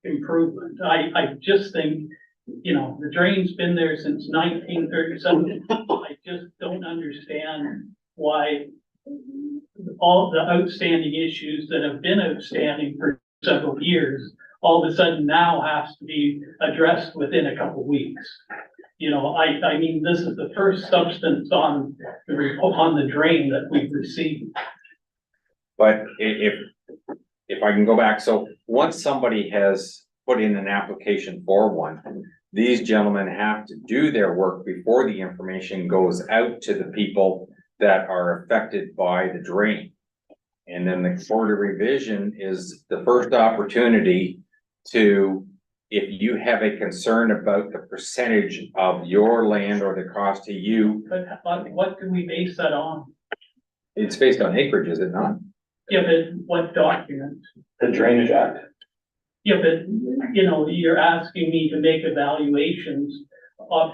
improvement. I just think, you know, the drain's been there since 1937. I just don't understand why all the outstanding issues that have been outstanding for several years, all of a sudden now has to be addressed within a couple of weeks. You know, I mean, this is the first substance on the drain that we've received. but if I can go back, so once somebody has put in an application for one, these gentlemen have to do their work before the information goes out to the people that are affected by the drain. And then the quarter revision is the first opportunity to, if you have a concern about the percentage of your land or the cost to you, But what can we base that on? it's based on acreage, is it not? Yeah, but what document? The Drainage Act. Yeah, but, you know, you're asking me to make evaluations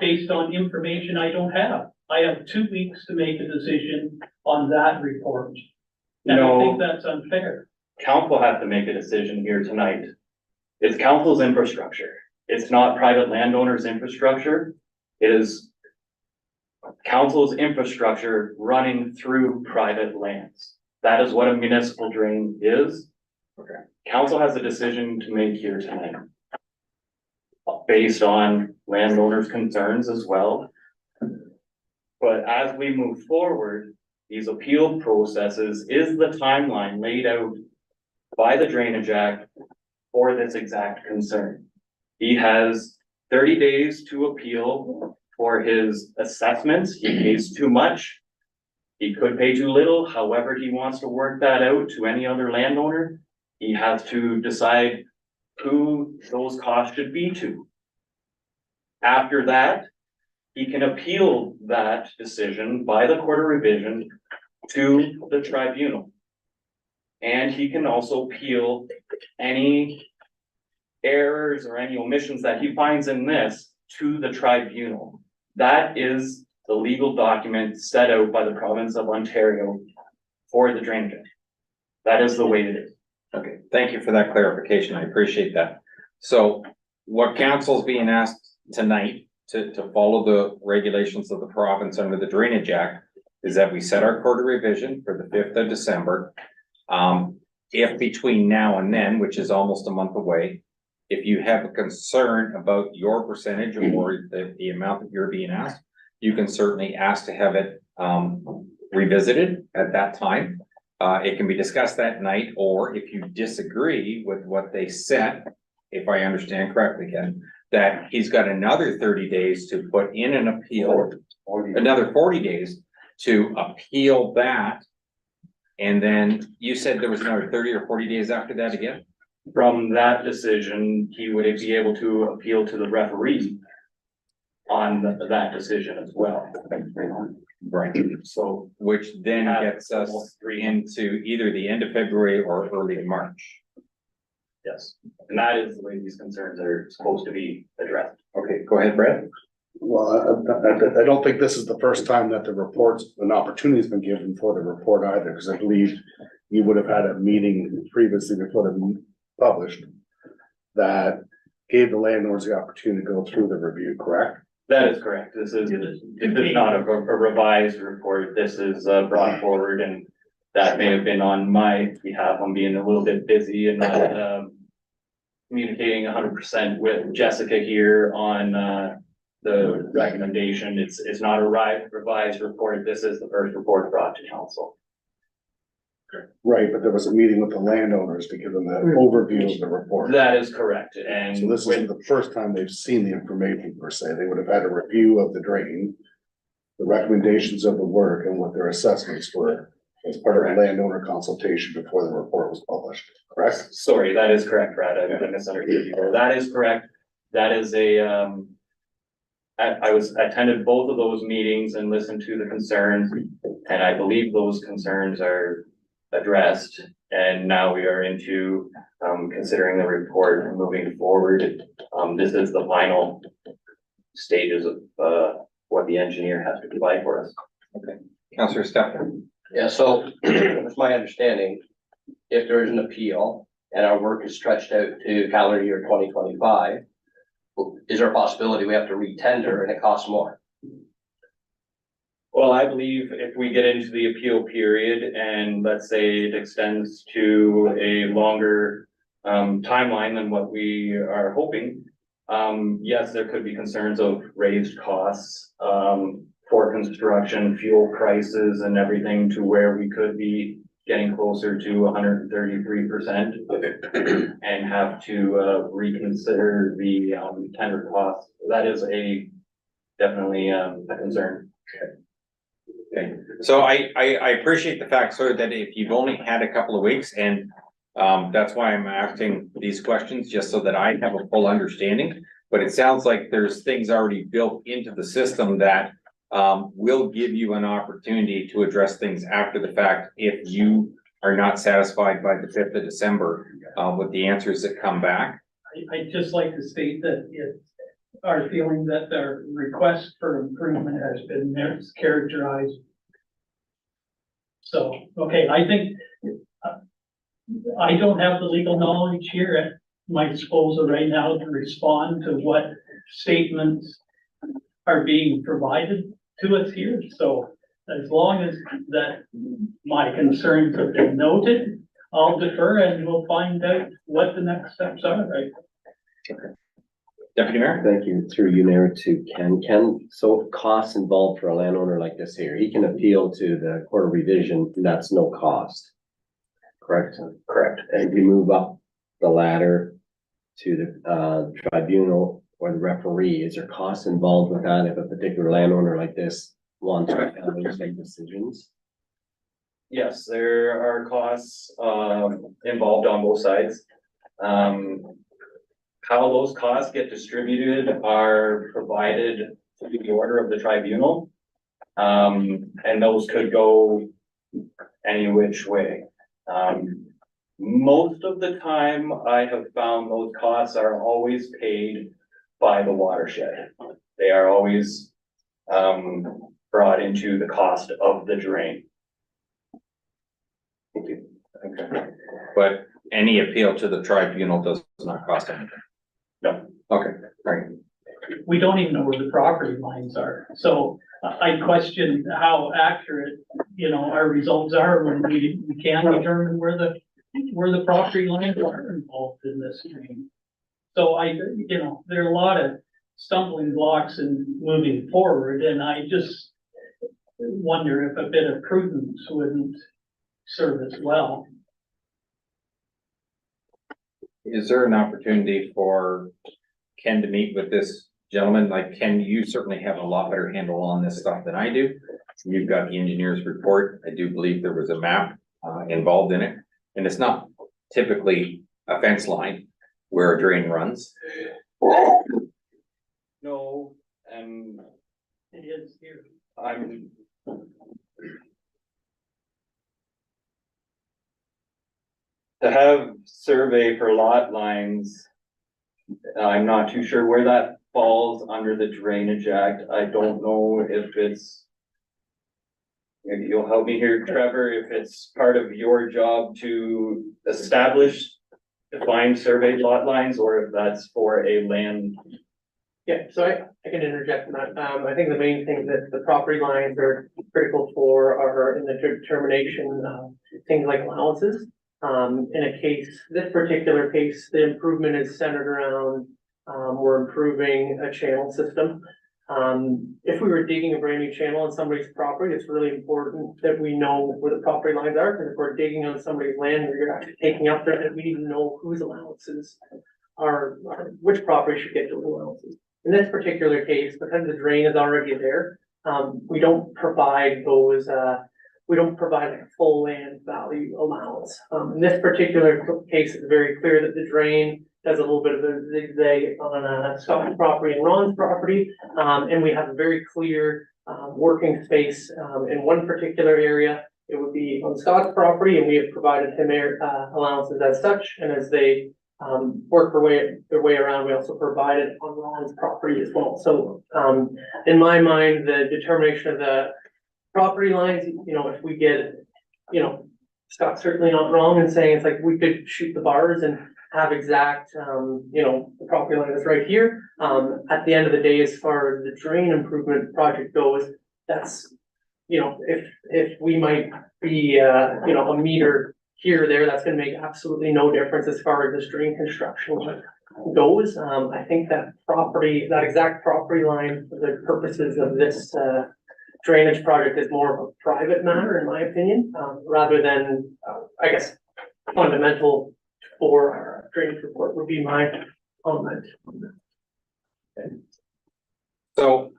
based on information I don't have. I have 2 weeks to make a decision on that report. And I think that's unfair. Council has to make a decision here tonight. It's council's infrastructure. It's not private landowners' infrastructure. It is council's infrastructure running through private lands. That is what a municipal drain is. Okay. Council has a decision to make here tonight, based on landowners' concerns as well. But as we move forward, these appeal processes is the timeline laid out by the Drainage Act for this exact concern. He has 30 days to appeal for his assessments. He pays too much. He could pay too little. However, he wants to work that out to any other landowner. He has to decide who those costs should be to. After that, he can appeal that decision by the quarter revision to the tribunal. And he can also appeal any errors or any omissions that he finds in this to the tribunal. That is the legal document set out by the province of Ontario for the drainage. That is the way it is. Okay, thank you for that clarification. I appreciate that. So what council's being asked tonight to follow the regulations of the province under the Drainage Act is that we set our quarter revision for the 5th of December. If between now and then, which is almost a month away, if you have a concern about your percentage or the amount that you're being asked, you can certainly ask to have it revisited at that time. It can be discussed that night, or if you disagree with what they said, if I understand correctly, Ken, that he's got another 30 days to put in an appeal, another 40 days to appeal that. And then you said there was another 30 or 40 days after that again? From that decision, he would be able to appeal to the referee on that decision as well. Right. So, Which then gets us almost 3 into either the end of February or early March. yes, and that is the way these concerns are supposed to be addressed. Okay, go ahead, Brad. Well, I don't think this is the first time that the reports, an opportunity's been given for the report either, because I believe you would have had a meeting previously before it published that gave the landowners the opportunity to go through the review, correct? That is correct. This is not a revised report. This is brought forward, and that may have been on my behalf. I'm being a little bit busy and not communicating 100% with Jessica here on the recommendation. It's not a revised report. This is the first report brought to council. Right, but there was a meeting with the landowners to give them the overview of the report. That is correct, and So this isn't the first time they've seen the information per se. They would have had a review of the drain, the recommendations of the work and what their assessments were as part of a landowner consultation before the report was published, correct? sorry, that is correct, Brad. I misunderstood you. That is correct. That is I attended both of those meetings and listened to the concerns, and I believe those concerns are addressed, and now we are into considering the report and moving forward. This is the final stages of what the engineer has to provide for us. Okay, Councillor Stefan. Yeah, so it's my understanding, if there is an appeal and our work is stretched out to calendar year 2025, is there a possibility we have to re-tender and it costs more? Well, I believe if we get into the appeal period and let's say it extends to a longer timeline than what we are hoping, yes, there could be concerns of raised costs for construction, fuel prices and everything to where we could be getting closer to 133% and have to reconsider the tender costs. That is definitely a concern. Okay, so I appreciate the fact, sir, that if you've only had a couple of weeks and that's why I'm asking these questions, just so that I have a full understanding. But it sounds like there's things already built into the system that will give you an opportunity to address things after the fact if you are not satisfied by the 5th of December with the answers that come back. I'd just like to state that it's our feeling that our request for improvement has been mischaracterized. So, okay, I think I don't have the legal knowledge here at my disposal right now to respond to what statements are being provided to us here. So as long as that my concerns have been noted, I'll defer and we'll find out what the next steps are, right? Okay. Deputy Mayor? Thank you, through you, Mayor, to Ken. So costs involved for a landowner like this here, he can appeal to the court of revision, that's no cost. Correct? Correct. And if you move up the ladder to the tribunal or the referee, is there costs involved with that if a particular landowner like this wants to make decisions? Yes, there are costs involved on both sides. How those costs get distributed are provided through the order of the tribunal. And those could go any which way. Most of the time, I have found those costs are always paid by the watershed. They are always brought into the cost of the drain. Okay, but any appeal to the tribunal does not cost anything? No. Okay, all right. We don't even know where the property lines are, so I question how accurate, our results are when we can't determine where the property lines are involved in this stream. So there are a lot of stumbling blocks in moving forward, and I just wonder if a bit of prudence wouldn't serve as well. Is there an opportunity for Ken to meet with this gentleman? Like, Ken, you certainly have a lot better handle on this stuff than I do. You've got the engineer's report. I do believe there was a map involved in it, and it's not typically a fence line where a drain runs. No, and It is here. I'm. To have survey for lot lines, I'm not too sure where that falls under the Drainage Act. I don't know if it's. Maybe you'll help me here, Trevor, if it's part of your job to establish, define surveyed lot lines, or if that's for a land. Yeah, so I can interject in that. I think the main thing that the property lines are critical for are in the determination of things like allowances. In a case, this particular case, the improvement is centered around, we're improving a channel system. If we were digging a brand new channel on somebody's property, it's really important that we know where the property lines are, because if we're digging on somebody's land where you're actually taking up there, that we need to know whose allowances are which property should get those allowances. In this particular case, because the drain is already there, we don't provide those, we don't provide like a full land value allowance. In this particular case, it's very clear that the drain does a little bit of a zigzag on Scott's property and Ron's property. And we have a very clear working space in one particular area. It would be on Scott's property, and we have provided him allowances as such. And as they work their way around, we also provide it on Ron's property as well. So in my mind, the determination of the property lines, if we get, Scott's certainly not wrong in saying it's like we could shoot the bars and have exact, the property line is right here. At the end of the day, as far as the drain improvement project goes, that's, if we might be, a meter here or there, that's gonna make absolutely no difference as far as this drain construction goes. I think that exact property line for the purposes of this, drainage project is more of a private matter, in my opinion, rather than, I guess, fundamental for our drainage report would be my comment. So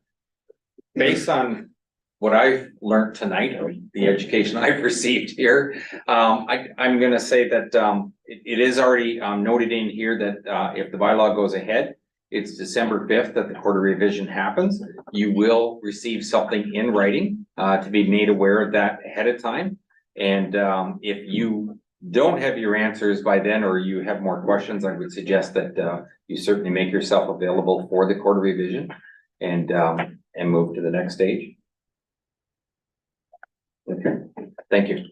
based on what I've learned tonight, or the education I've received here, I'm gonna say that it is already noted in here that if the bylaw goes ahead, it's December 5th that the quarter revision happens. You will receive something in writing to be made aware of that ahead of time. And if you don't have your answers by then, or you have more questions, I would suggest that you certainly make yourself available for the quarter revision and move to the next stage. Okay, thank you.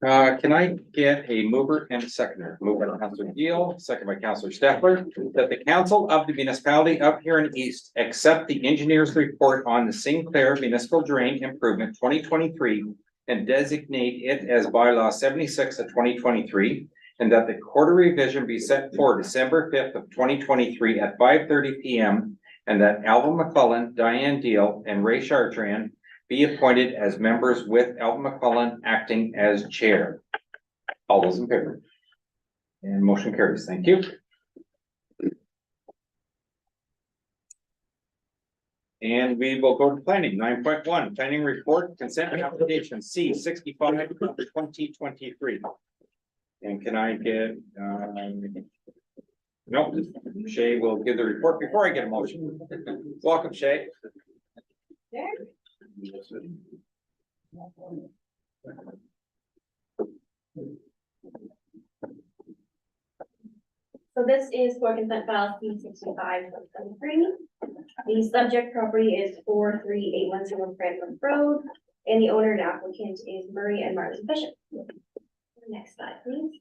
Can I get a mover and a seconder? Moved by Councillor Deal, second by Councillor Stefler, that the council of the municipality of Huron East accept the engineer's report on the Sinclair Municipal Drain Improvement 2023 and designate it as bylaw 76 of 2023, and that the quarter revision be set for December 5th of 2023 at 5:30 p.m. and that Alvin McClellan, Diane Deal, and Ray Chartrand be appointed as members with Alvin McClellan acting as chair. All those in favor? And motion carries. Thank you. And we will go to planning, 9.1, planning report, consent application C 65 2023. And can I get, no, Shay will give the report before I get a motion. Welcome, Shay. this is for consent file C-65/2023. The subject property is 43810 Franklin Road, and the owner and applicant is Murray and Martin Bishop. Next slide, please.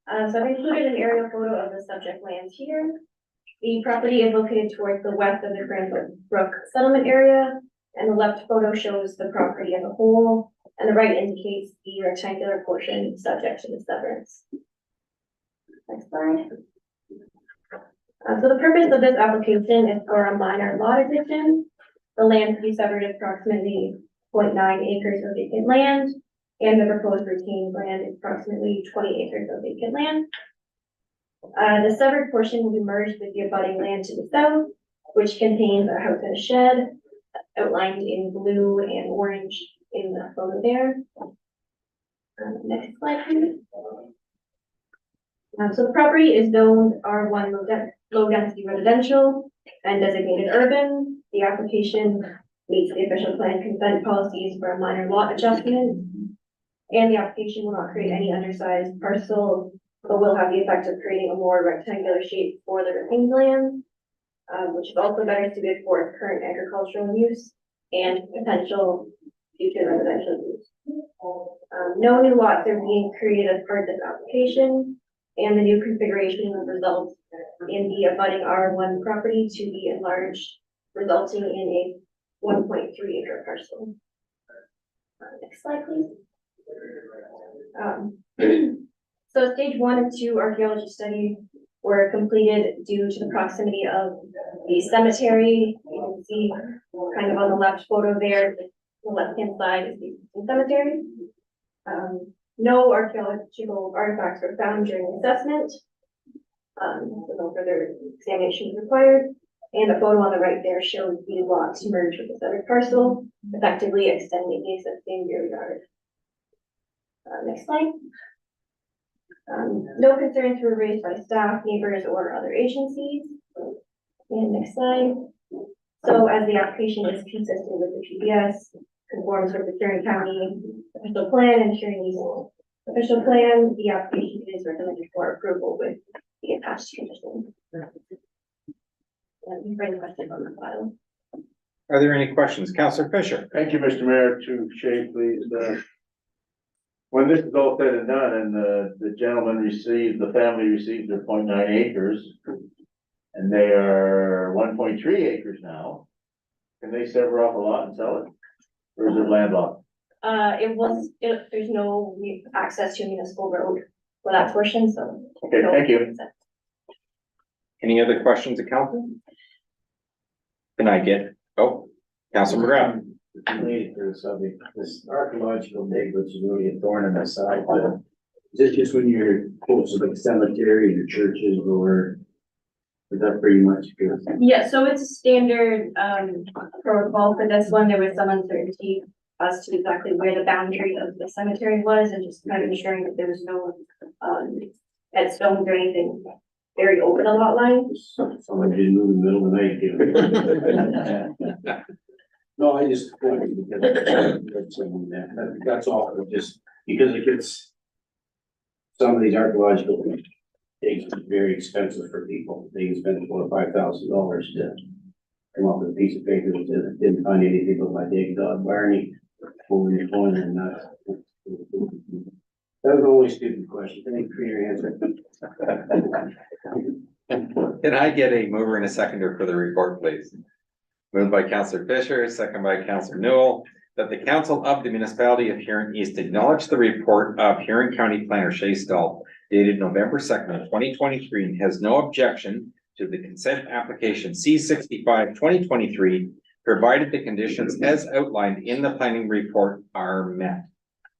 So I've included an aerial photo of the subject lands here. The property is located towards the west of the Cranbrook Brook settlement area, and the left photo shows the property as a whole, and the right indicates the rectangular portion subject to the severance. Next slide. So the purpose of this application is for a minor lot addition. The land to be severed is approximately 0.9 acres of vacant land, and the proposed retained land is approximately 20 acres of vacant land. The severed portion will be merged with the abutting land to the south, which contains a house and a shed, outlined in blue and orange in the photo there. Next slide, please. So the property is zoned R1 low density residential and designated urban. The application meets the official plan consent policies for a minor lot adjustment. And the application will not create any undersized parcel, but will have the effect of creating a more rectangular shape for the retained land, which is also better suited for its current agricultural use and potential future residential use. No new lots are being created as part of this application, and the new configuration will result in the abutting R1 property to be enlarged, resulting in a 1.3 acre parcel. Next slide, please. So stage 1 and 2 archaeology studies were completed due to the proximity of the cemetery. You can see kind of on the left photo there, the left-hand side is the cemetery. No archaeological artifacts were found during the assessment. So no further examination is required. And the photo on the right there shows the lots merged with the severed parcel, effectively extending the existing rear yard. Next slide. No concerns were raised by staff, neighbors, or other agencies. And next slide. So as the application is consistent with the PBS, conforms with the Huron County official plan and Huron official plan, the application is recommended for approval with the attached conditions. And you've any questions on the file? Are there any questions? Councillor Fisher? Thank you, Mr. Mayor. To Shay, please. When this is all said and done and the gentleman receives, the family receives their 0.9 acres and they are 1.3 acres now, can they sever off a lot and sell it? Or is it landlocked? There's no access to a municipal road for that portion, so. Okay, thank you. Any other questions of council? Can I get, Councilor McGrath? Related to the subject, this archaeological dig, which is really a thorn in my side, but is this just when you're close to like cemetery, your churches, or is that pretty much good? Yeah, so it's a standard protocol for this one. There was some uncertainty as to exactly where the boundary of the cemetery was, and just kind of ensuring that there was no headstones or anything very over the lot line. Someone didn't move in the middle of the night. No, I just, that's all, just because it gets, some of these archaeological digs are very expensive for people. They can spend $4,000 or $5,000 to come up with a piece of paper that didn't find anything but my dig dog Barney over your phone and not. That was the only stupid question. Thank you for your answer. Can I get a mover and a seconder for the report, please? Moved by Councillor Fisher, second by Councillor Newell, that the Council of the Municipality of Huron East acknowledge the report of Huron County Planner Shay Stahl dated November 2nd, 2023, and has no objection to the consent application C-65/2023, provided the conditions as outlined in the planning report are met.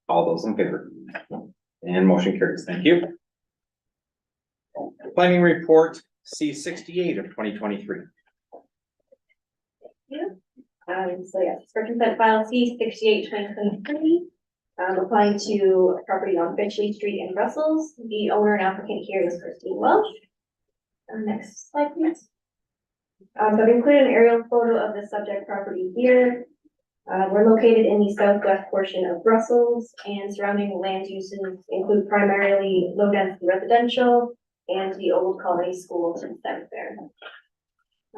All those in favor? And motion carries. Thank you. Planning report C-68/2023. So yes, for consent file C-68/2023, applying to a property on Bitchley Street in Brussels. The owner and applicant here is Christine Welsh. Next slide, please. So I've included an aerial photo of the subject property here. We're located in the southwest portion of Brussels, and surrounding land uses include primarily low density residential and the old colony school to the south there.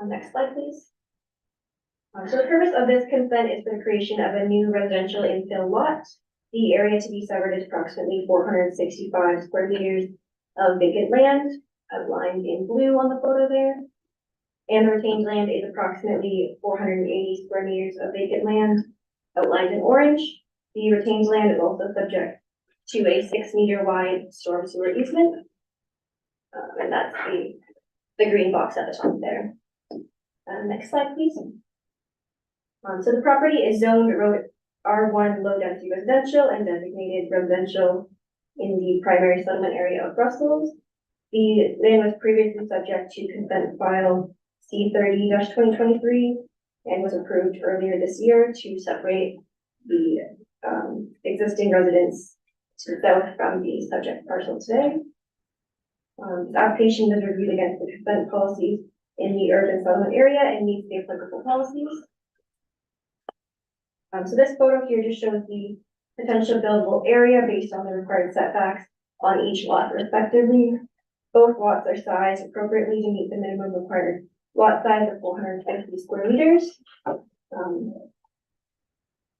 Next slide, please. So the purpose of this consent is for the creation of a new residential infill lot. The area to be severed is approximately 465 square meters of vacant land, outlined in blue on the photo there. And the retained land is approximately 480 square meters of vacant land, outlined in orange. The retained land is also subject to a 6-meter wide storm sewer easement. And that's the green box at the top there. Next slide, please. So the property is zoned R1 low density residential and designated residential in the primary settlement area of Brussels. The land was previously subject to consent file C30-2023 and was approved earlier this year to separate the existing residents to the south from the subject parcel today. This application is reviewed against the consent policies in the urban settlement area and meets the applicable policies. So this photo here just shows the potential buildable area based on the required setbacks on each lot respectively. Both lots are sized appropriately to meet the minimum required lot size of 450 square meters.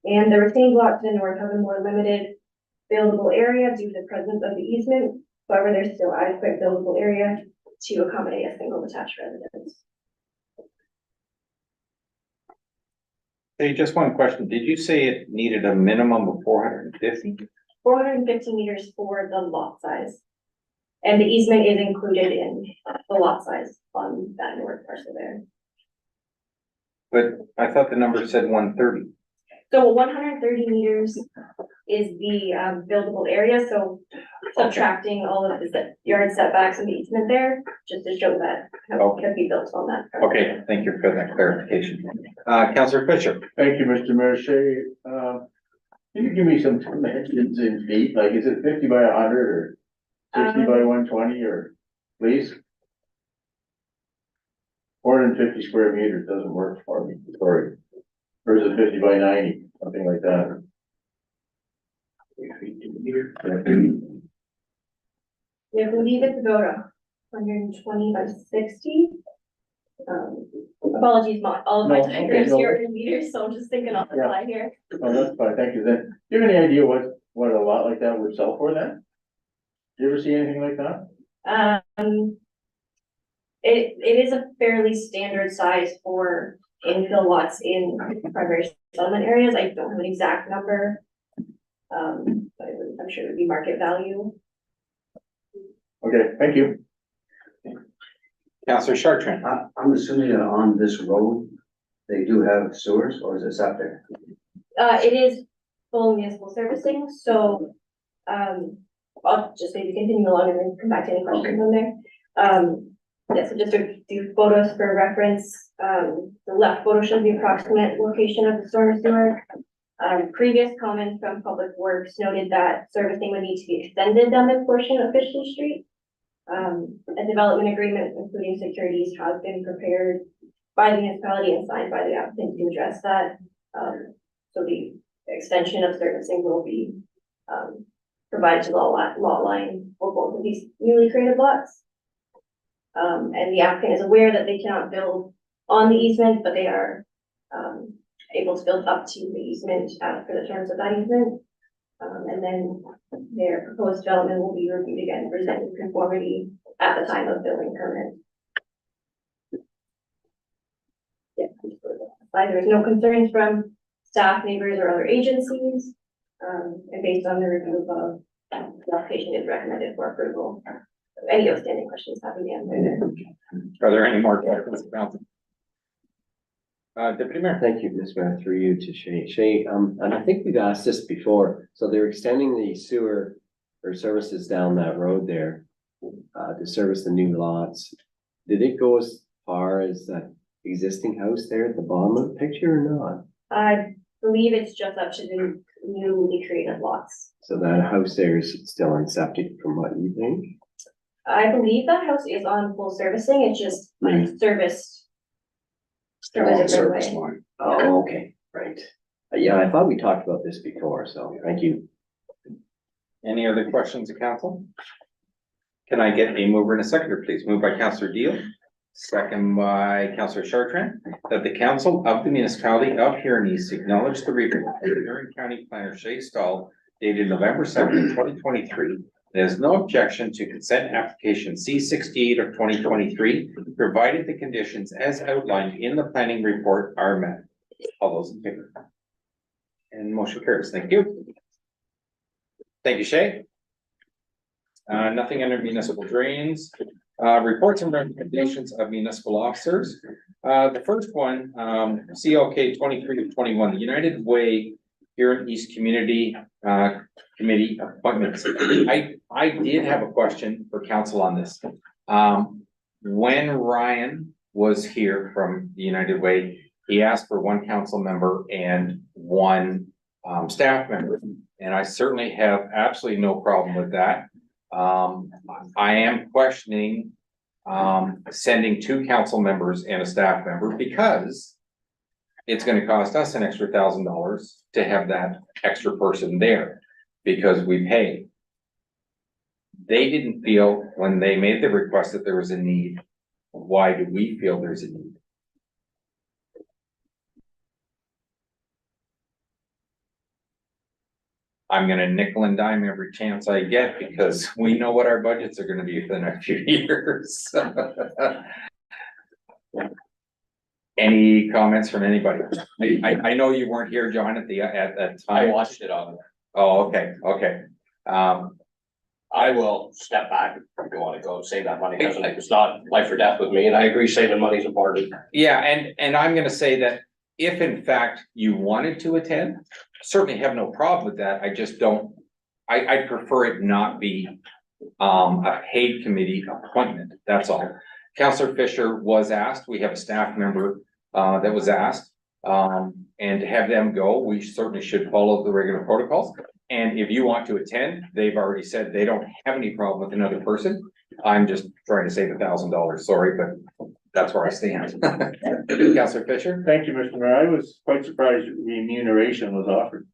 And the retained lot to the north has a more limited buildable area due to the presence of the easement. However, there's still adequate buildable area to accommodate a single detached residence. Hey, just one question. Did you say it needed a minimum of 450? 450 meters for the lot size. And the easement is included in the lot size on that north parcel there. But I thought the number said 130. So 130 meters is the buildable area, so subtracting all of the yard setbacks and the easement there, just to show that how it can be built on that. Okay, thank you for that clarification. Councillor Fisher. Thank you, Mr. Mayor. Can you give me some dimensions in feet? Like, is it 50 by 100 or 60 by 120 or, please? 450 square meters doesn't work for me, sorry. Or is it 50 by 90, something like that? Yeah, I believe it's about 120 by 60. Apologies, all of my No, diagrams okay, here are in meters, so I'm just thinking off the fly here. Oh, that's fine, thank you. Then, do you have any idea what a lot like that would sell for then? Do you ever see anything like that? It is a fairly standard size for infill lots in primary settlement areas. I don't have an exact number. But I'm sure it would be market value. Okay, thank you. Councillor Chartrand. I'm assuming that on this road, they do have sewers, or is it septic? It is full municipal servicing, so I'll just maybe continue along and then come back to any questions on there. Yeah, so just to do photos for reference, the left photo shows the approximate location of the storm sewer. Previous comments from Public Works noted that servicing would need to be extended down this portion of Fishley Street. A development agreement, including securities, has been prepared by the municipality and signed by the applicant to address that. So the extension of servicing will be provided to the lot line for both of these newly created lots. And the applicant is aware that they cannot build on the easement, but they are able to build up to the easement for the terms of that easement. And then their proposed development will be reviewed again for zoning conformity at the time of building permit. Yeah, there is no concerns from staff, neighbors, or other agencies. And based on the review above, the application is recommended for approval. Any outstanding questions have been answered. Are there any more questions? Deputy Mayor. Thank you, Mr. Mayor, through you to Shay. Shay, and I think we've asked this before, so they're extending the sewer or services down that road there to service the new lots. Did it go as far as that existing house there at the bottom of the picture or not? I believe it's just up to the newly created lots. So that house there is still on septic from what you think? I believe that house is on full servicing, it's just serviced. Still on service line. Oh, okay, right. Yeah, I thought we talked about this before, so thank you. Any other questions of council? Can I get a mover and a seconder, please? Moved by Councillor Deal, second by Councillor Chartrand, that the council of the municipality of Huron East acknowledge the report of Huron County Planner Shay Stahl dated November 2nd, 2023. There's no objection to consent application C68 of 2023, provided the conditions as outlined in the planning report are met. All those in favor? And motion carries. Thank you. Thank you, Shay. Nothing under municipal drains. Reports and recommendations of municipal officers. The first one, CLK 23 of 21, the United Way Huron East Community Committee appointments. I did have a question for council on this. When Ryan was here from the United Way, he asked for one council member and one staff member. And I certainly have absolutely no problem with that. I am questioning sending two council members and a staff member because it's going to cost us an extra $1,000 to have that extra person there because we pay. They didn't feel when they made the request that there was a need. Why do we feel there's a need? I'm gonna nickel and dime every chance I get because we know what our budgets are gonna be for the next few years. Any comments from anybody? I know you weren't here, John, at that time. I watched it on. Oh, okay, okay. I will step back if you wanna go save that money, because it's not life or death with me, and I agree saving money is important. Yeah, and I'm gonna say that if in fact you wanted to attend, certainly have no problem with that. I just don't, I prefer it not be a paid committee appointment, that's all. Councillor Fisher was asked, we have a staff member that was asked, and to have them go, we certainly should follow the regular protocols. And if you want to attend, they've already said they don't have any problem with another person. I'm just trying to save $1,000, sorry, but that's where I stand. Councillor Fisher? Thank you, Mr. Mayor. I was quite surprised remuneration was offered.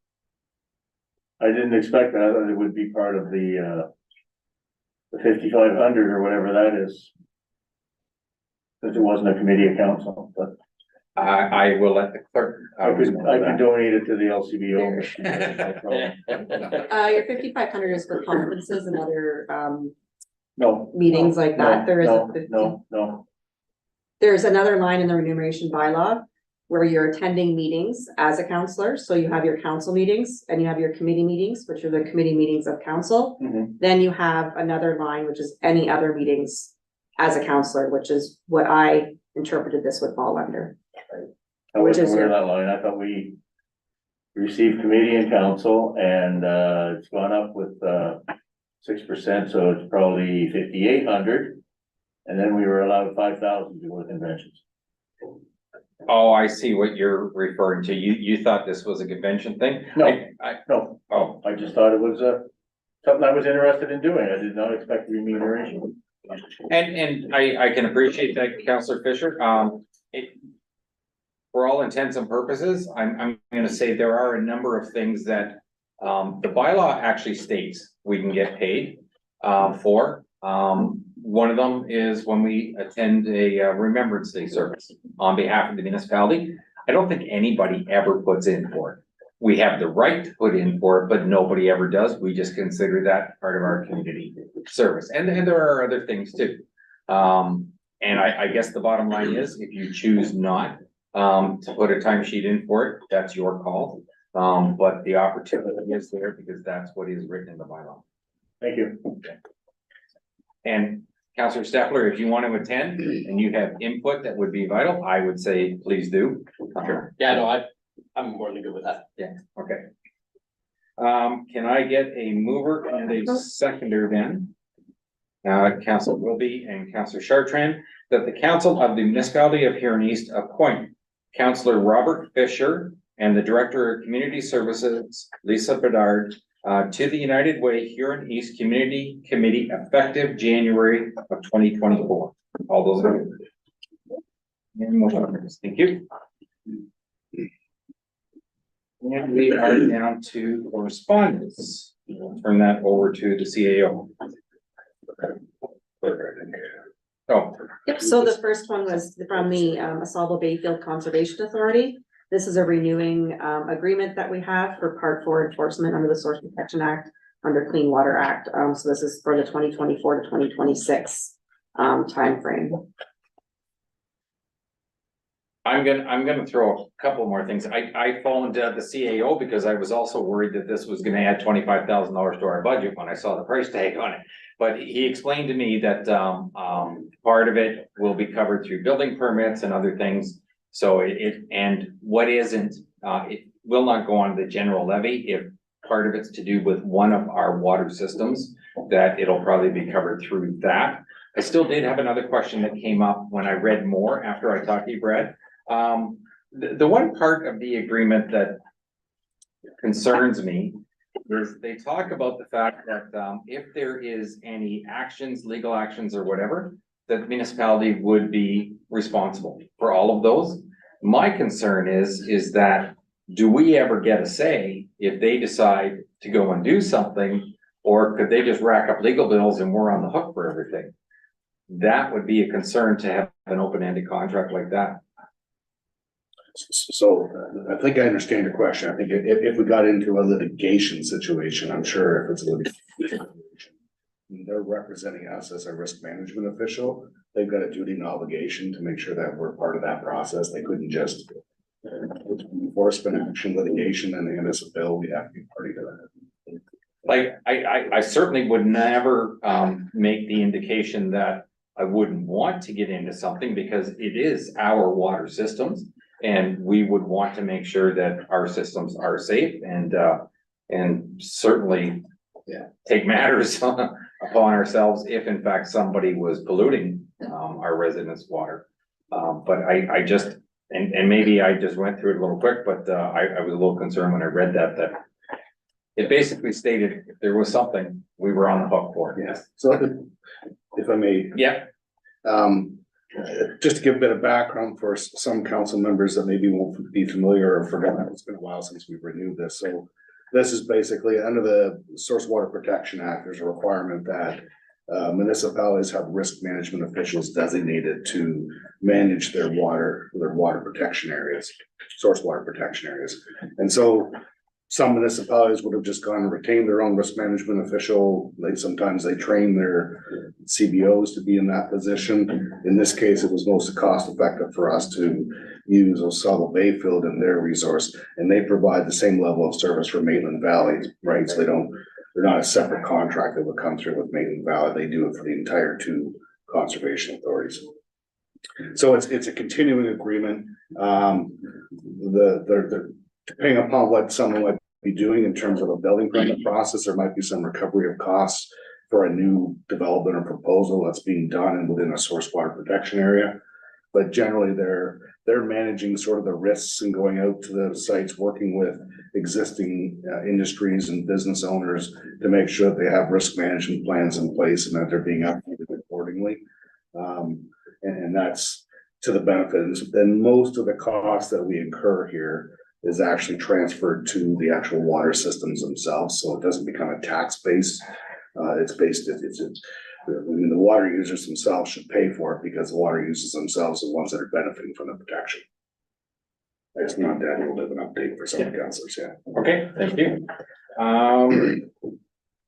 I didn't expect that. I thought it would be part of the 5,500 or whatever that is. Since it wasn't a committee of council, but I will let the clerk. I can donate it to the LCBO. Your 5,500 is for conferences and other, No. meetings like that. There is a No, 50. no. There's another line in the remuneration bylaw where you're attending meetings as a counselor. So you have your council meetings and you have your committee meetings, which are the committee meetings of council. Mhm. Then you have another line, which is any other meetings as a counselor, which is what I interpreted this would fall under. I wasn't aware of that line. I thought we received committee and council and it's gone up with 6%, so it's probably 5,800. And then we were allowed 5,000 to go to conventions. Oh, I see what you're referring to. You thought this was a convention thing? No, I no, oh, I just thought it was something I was interested in doing. I did not expect remuneration. and I can appreciate that, Councillor Fisher. For all intents and purposes, I'm gonna say there are a number of things that the bylaw actually states we can get paid for. One of them is when we attend a Remembrance Day service on behalf of the municipality. I don't think anybody ever puts in for it. We have the right to put in for it, but nobody ever does. We just consider that part of our community service. And there are other things too. And I guess the bottom line is, if you choose not to put a timesheet in for it, that's your call. But the opportunity is there because that's what is written in the bylaw. Thank you. And Councillor Steffler, if you want to attend and you have input that would be vital, I would say, please do. Yeah, no, I'm more than good with that. Yeah, okay. Can I get a mover and a seconder then? Councillor Wilby and Councillor Chartrand, that the council of the municipality of Huron East appoint Councillor Robert Fisher and the Director of Community Services, Lisa Bedard, to the United Way Huron East Community Committee effective January of 2024. All those in favor? Any motion carries. Thank you. And we are down to correspondence. We'll turn that over to the CAO. Yep, so the first one was from the Assalvo Bayfield Conservation Authority. This is a renewing agreement that we have for Part 4 enforcement under the Source Protection Act, under Clean Water Act. So this is for the 2024 to 2026 timeframe. I'm gonna throw a couple more things. I phoned the CAO because I was also worried that this was gonna add $25,000 to our budget when I saw the price tag on it. But he explained to me that part of it will be covered through building permits and other things. So and what isn't, it will not go on the general levy. If part of it's to do with one of our water systems, that it'll probably be covered through that. I still did have another question that came up when I read more after I talked to you, Brad. The one part of the agreement that concerns me is they talk about the fact that if there is any actions, legal actions or whatever, that the municipality would be responsible for all of those. My concern is that, do we ever get a say if they decide to go and do something, or could they just rack up legal bills and we're on the hook for everything? That would be a concern to have an open-ended contract like that. So I think I understand your question. I think if we got into a litigation situation, I'm sure if it's a litigation situation, they're representing us as a risk management official. They've got a duty and obligation to make sure that we're part of that process. They couldn't just enforcement action litigation and hand us a bill. We have to be party to that. Like, I certainly would never make the indication that I wouldn't want to get into something, because it is our water systems. And we would want to make sure that our systems are safe and certainly take matters upon ourselves if in fact somebody was polluting our residents' water. But I just, and maybe I just went through it a little quick, but I was a little concerned when I read that it basically stated if there was something, we were on the hook for it. Yes. So if I may. Yeah. Just to give a bit of background for some council members that maybe won't be familiar or forgotten, it's been a while since we've renewed this. So this is basically under the Source Water Protection Act, there's a requirement that municipalities have risk management officials designated to manage their water protection areas, source water protection areas. And so some municipalities would have just gone and retained their own risk management official. Sometimes they train their CBOs to be in that position. In this case, it was most cost effective for us to use Assalvo Bayfield and their resource, and they provide the same level of service for Maitland Valley, right? So they're not a separate contract that would come through with Maitland Valley. They do it for the entire two conservation authorities. So it's a continuing agreement. Depending upon what someone might be doing in terms of a building permit process, there might be some recovery of costs for a new development or proposal that's being done and within a source water protection area. But generally they're managing sort of the risks and going out to the sites, working with existing industries and business owners to make sure that they have risk management plans in place and that they're being updated accordingly. And that's to the benefit. And then most of the costs that we incur here is actually transferred to the actual water systems themselves, so it doesn't become a tax base. I mean, the water users themselves should pay for it because the water users themselves are the ones that are benefiting from the protection. I just want Daniel to give an update for some of the councilors, yeah. Okay, thank you.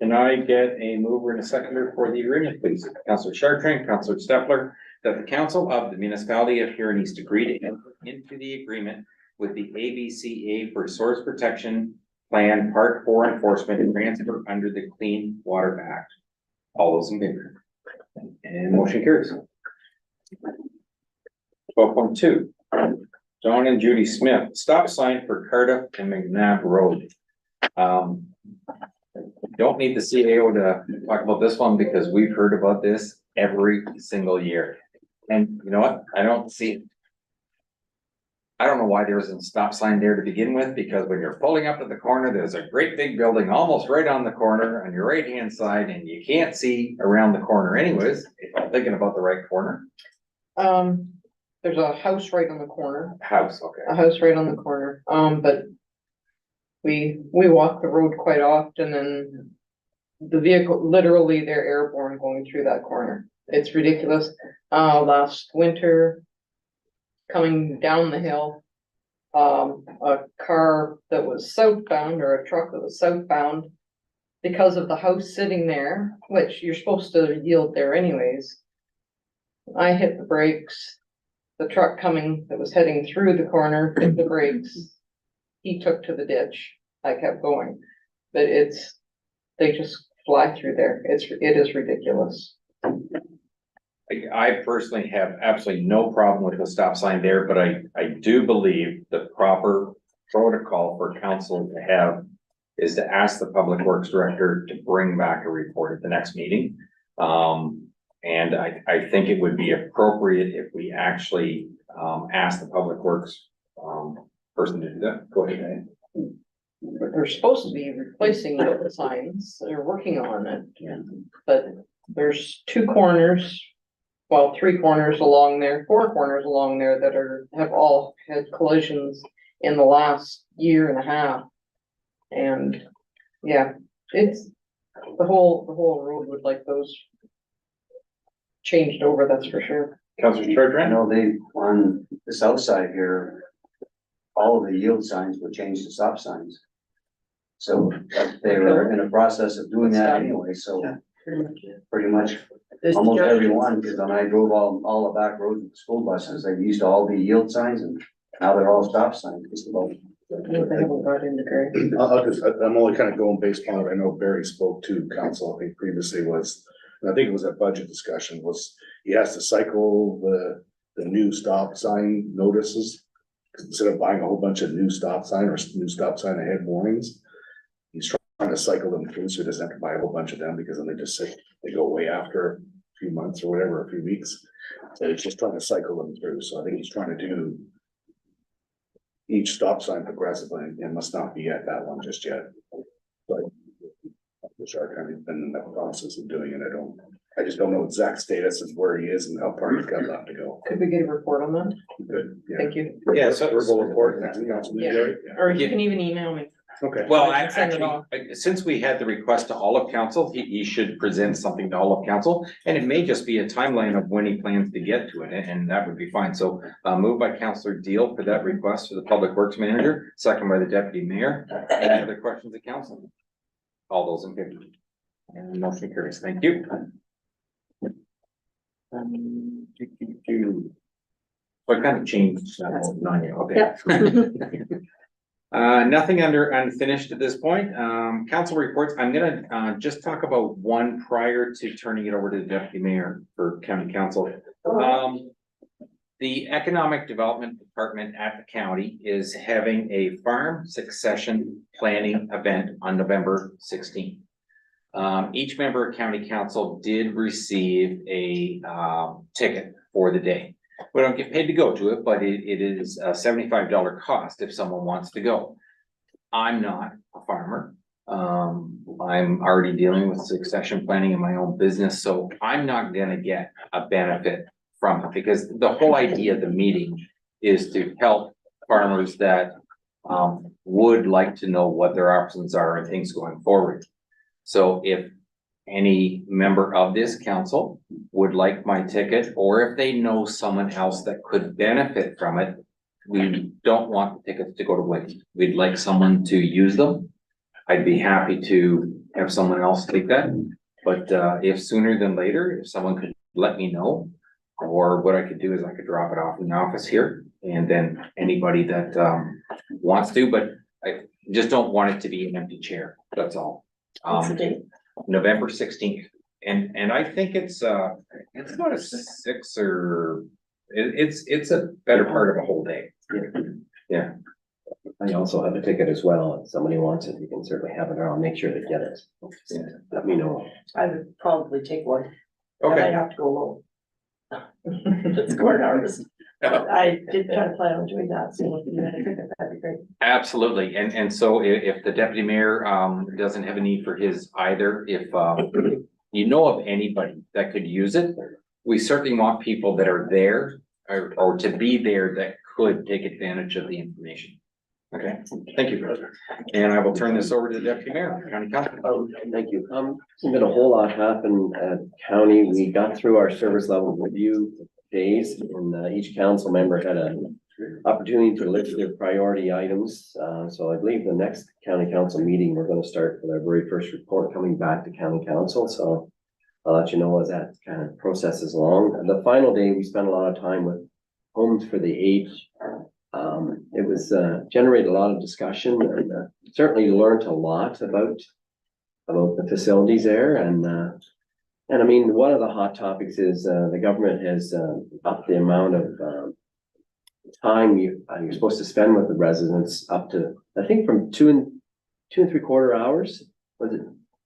Can I get a mover and a seconder for the agreement, please? Councillor Chartrand, Councillor Stefler, that the council of the municipality of Huron East agree to enter into the agreement with the ABCA for Source Protection Plan Part 4 enforcement and transfer under the Clean Water Act. All those in favor? And motion carries. 12.2, John and Judy Smith, stop sign for Cardiff and McNabb Road. Don't need the CAO to talk about this one because we've heard about this every single year. And you know what? I don't know why there isn't a stop sign there to begin with, because when you're pulling up at the corner, there's a great big building almost right on the corner on your right hand side, and you can't see around the corner anyways, if I'm thinking about the right corner. There's a house right on the corner. House, okay. A house right on the corner, but we walk the road quite often, and the vehicle, literally they're airborne going through that corner. It's ridiculous. Last winter, coming down the hill, a car that was southbound or a truck that was southbound, because of the house sitting there, which you're supposed to yield there anyways. I hit the brakes. The truck coming that was heading through the corner hit the brakes. He took to the ditch. I kept going, but they just fly through there. It is ridiculous. I personally have absolutely no problem with the stop sign there, but I do believe the proper protocol for council to have is to ask the public works director to bring back a report at the next meeting. And I think it would be appropriate if we actually, ask the public works, person to do that. Go ahead. They're supposed to be replacing the signs. They're working on it. But there's 2 corners, well, 3 corners along there, 4 corners along there that have all had collisions in the last year and a half. And yeah, it's the whole road would like those changed over, that's for sure. Councilor Chardran? I know they, on the south side here, all of the yield signs were changed to stop signs. So they were in a process of doing that anyway, so pretty much almost everyone, because when I drove all the back roads with the school buses, they used to all be yield signs and now they're all stop signs, just about. They haven't got into gray. I'm only kind of going based on what I know Barry spoke to council, I think previously was, and I think it was a budget discussion, was he has to cycle the new stop sign notices. Instead of buying a whole bunch of new stop sign or new stop sign ahead warnings, he's trying to cycle them through so he doesn't have to buy a whole bunch of them, because then they just say they go away after a few months or whatever, a few weeks. So he's just trying to cycle them through. So I think he's trying to do each stop sign progressively, and must not be at that one just yet. But the shark kind of been in that process of doing it. I just don't know exact status of where he is and how far he's got left to go. Could we get a report on that? Good. Yeah. Thank you. Yeah, so Verbal report next council meeting. Or you can even email me. Okay. Well, I can send it actually, since we had the request to all of council, he should present something to all of council. And it may just be a timeline of when he plans to get to it, and that would be fine. So moved by Councillor Deal for that request for the Public Works Manager, second by the Deputy Mayor. Any other questions of council? All those in favor? And motion carries. Thank you. So I kind of changed that. Okay. Nothing under unfinished at this point. Council reports, I'm gonna just talk about one prior to turning it over to the deputy mayor for county council. The economic development department at the county is having a farm succession planning event on November 16th. Each member of county council did receive a ticket for the day. We don't get paid to go to it, but it is a $75 cost if someone wants to go. I'm not a farmer. I'm already dealing with succession planning in my own business, so I'm not gonna get a benefit from it, because the whole idea of the meeting is to help farmers that would like to know what their options are and things going forward. So if any member of this council would like my ticket, or if they know someone else that could benefit from it, we don't want the tickets to go to waste. We'd like someone to use them. I'd be happy to have someone else take that, but if sooner than later, if someone could let me know, or what I could do is I could drop it off in the office here, and then anybody that wants to, but I just don't want it to be an empty chair, that's all. November 16th, and I think it's about a 6 or it's a better part of a whole day. Yeah. I also have a ticket as well. If somebody wants it, you can certainly have it, or I'll make sure they get it. Let me know. I would probably take one. Okay. I'd have to go alone. It's quite hours. I did kind of plan on doing that, so if you had a ticket, that'd be great. Absolutely, and so if the deputy mayor doesn't have a need for his either, if you know of anybody that could use it, we certainly want people that are there or to be there that could take advantage of the information. Okay, thank you. And I will turn this over to the deputy mayor, county council. Oh, thank you. There's been a whole lot happen at county. We got through our service level review days and each council member had an opportunity to list their priority items. So I believe the next county council meeting, we're gonna start with our very first report coming back to county council. So I'll let you know as that kind of processes along. And the final day, we spent a lot of time with Homes for the Aged. It was generated a lot of discussion and certainly learned a lot about the facilities there. And I mean, one of the hot topics is the government has upped the amount of time you're supposed to spend with the residents up to, I think, from 2.75 hours. Was it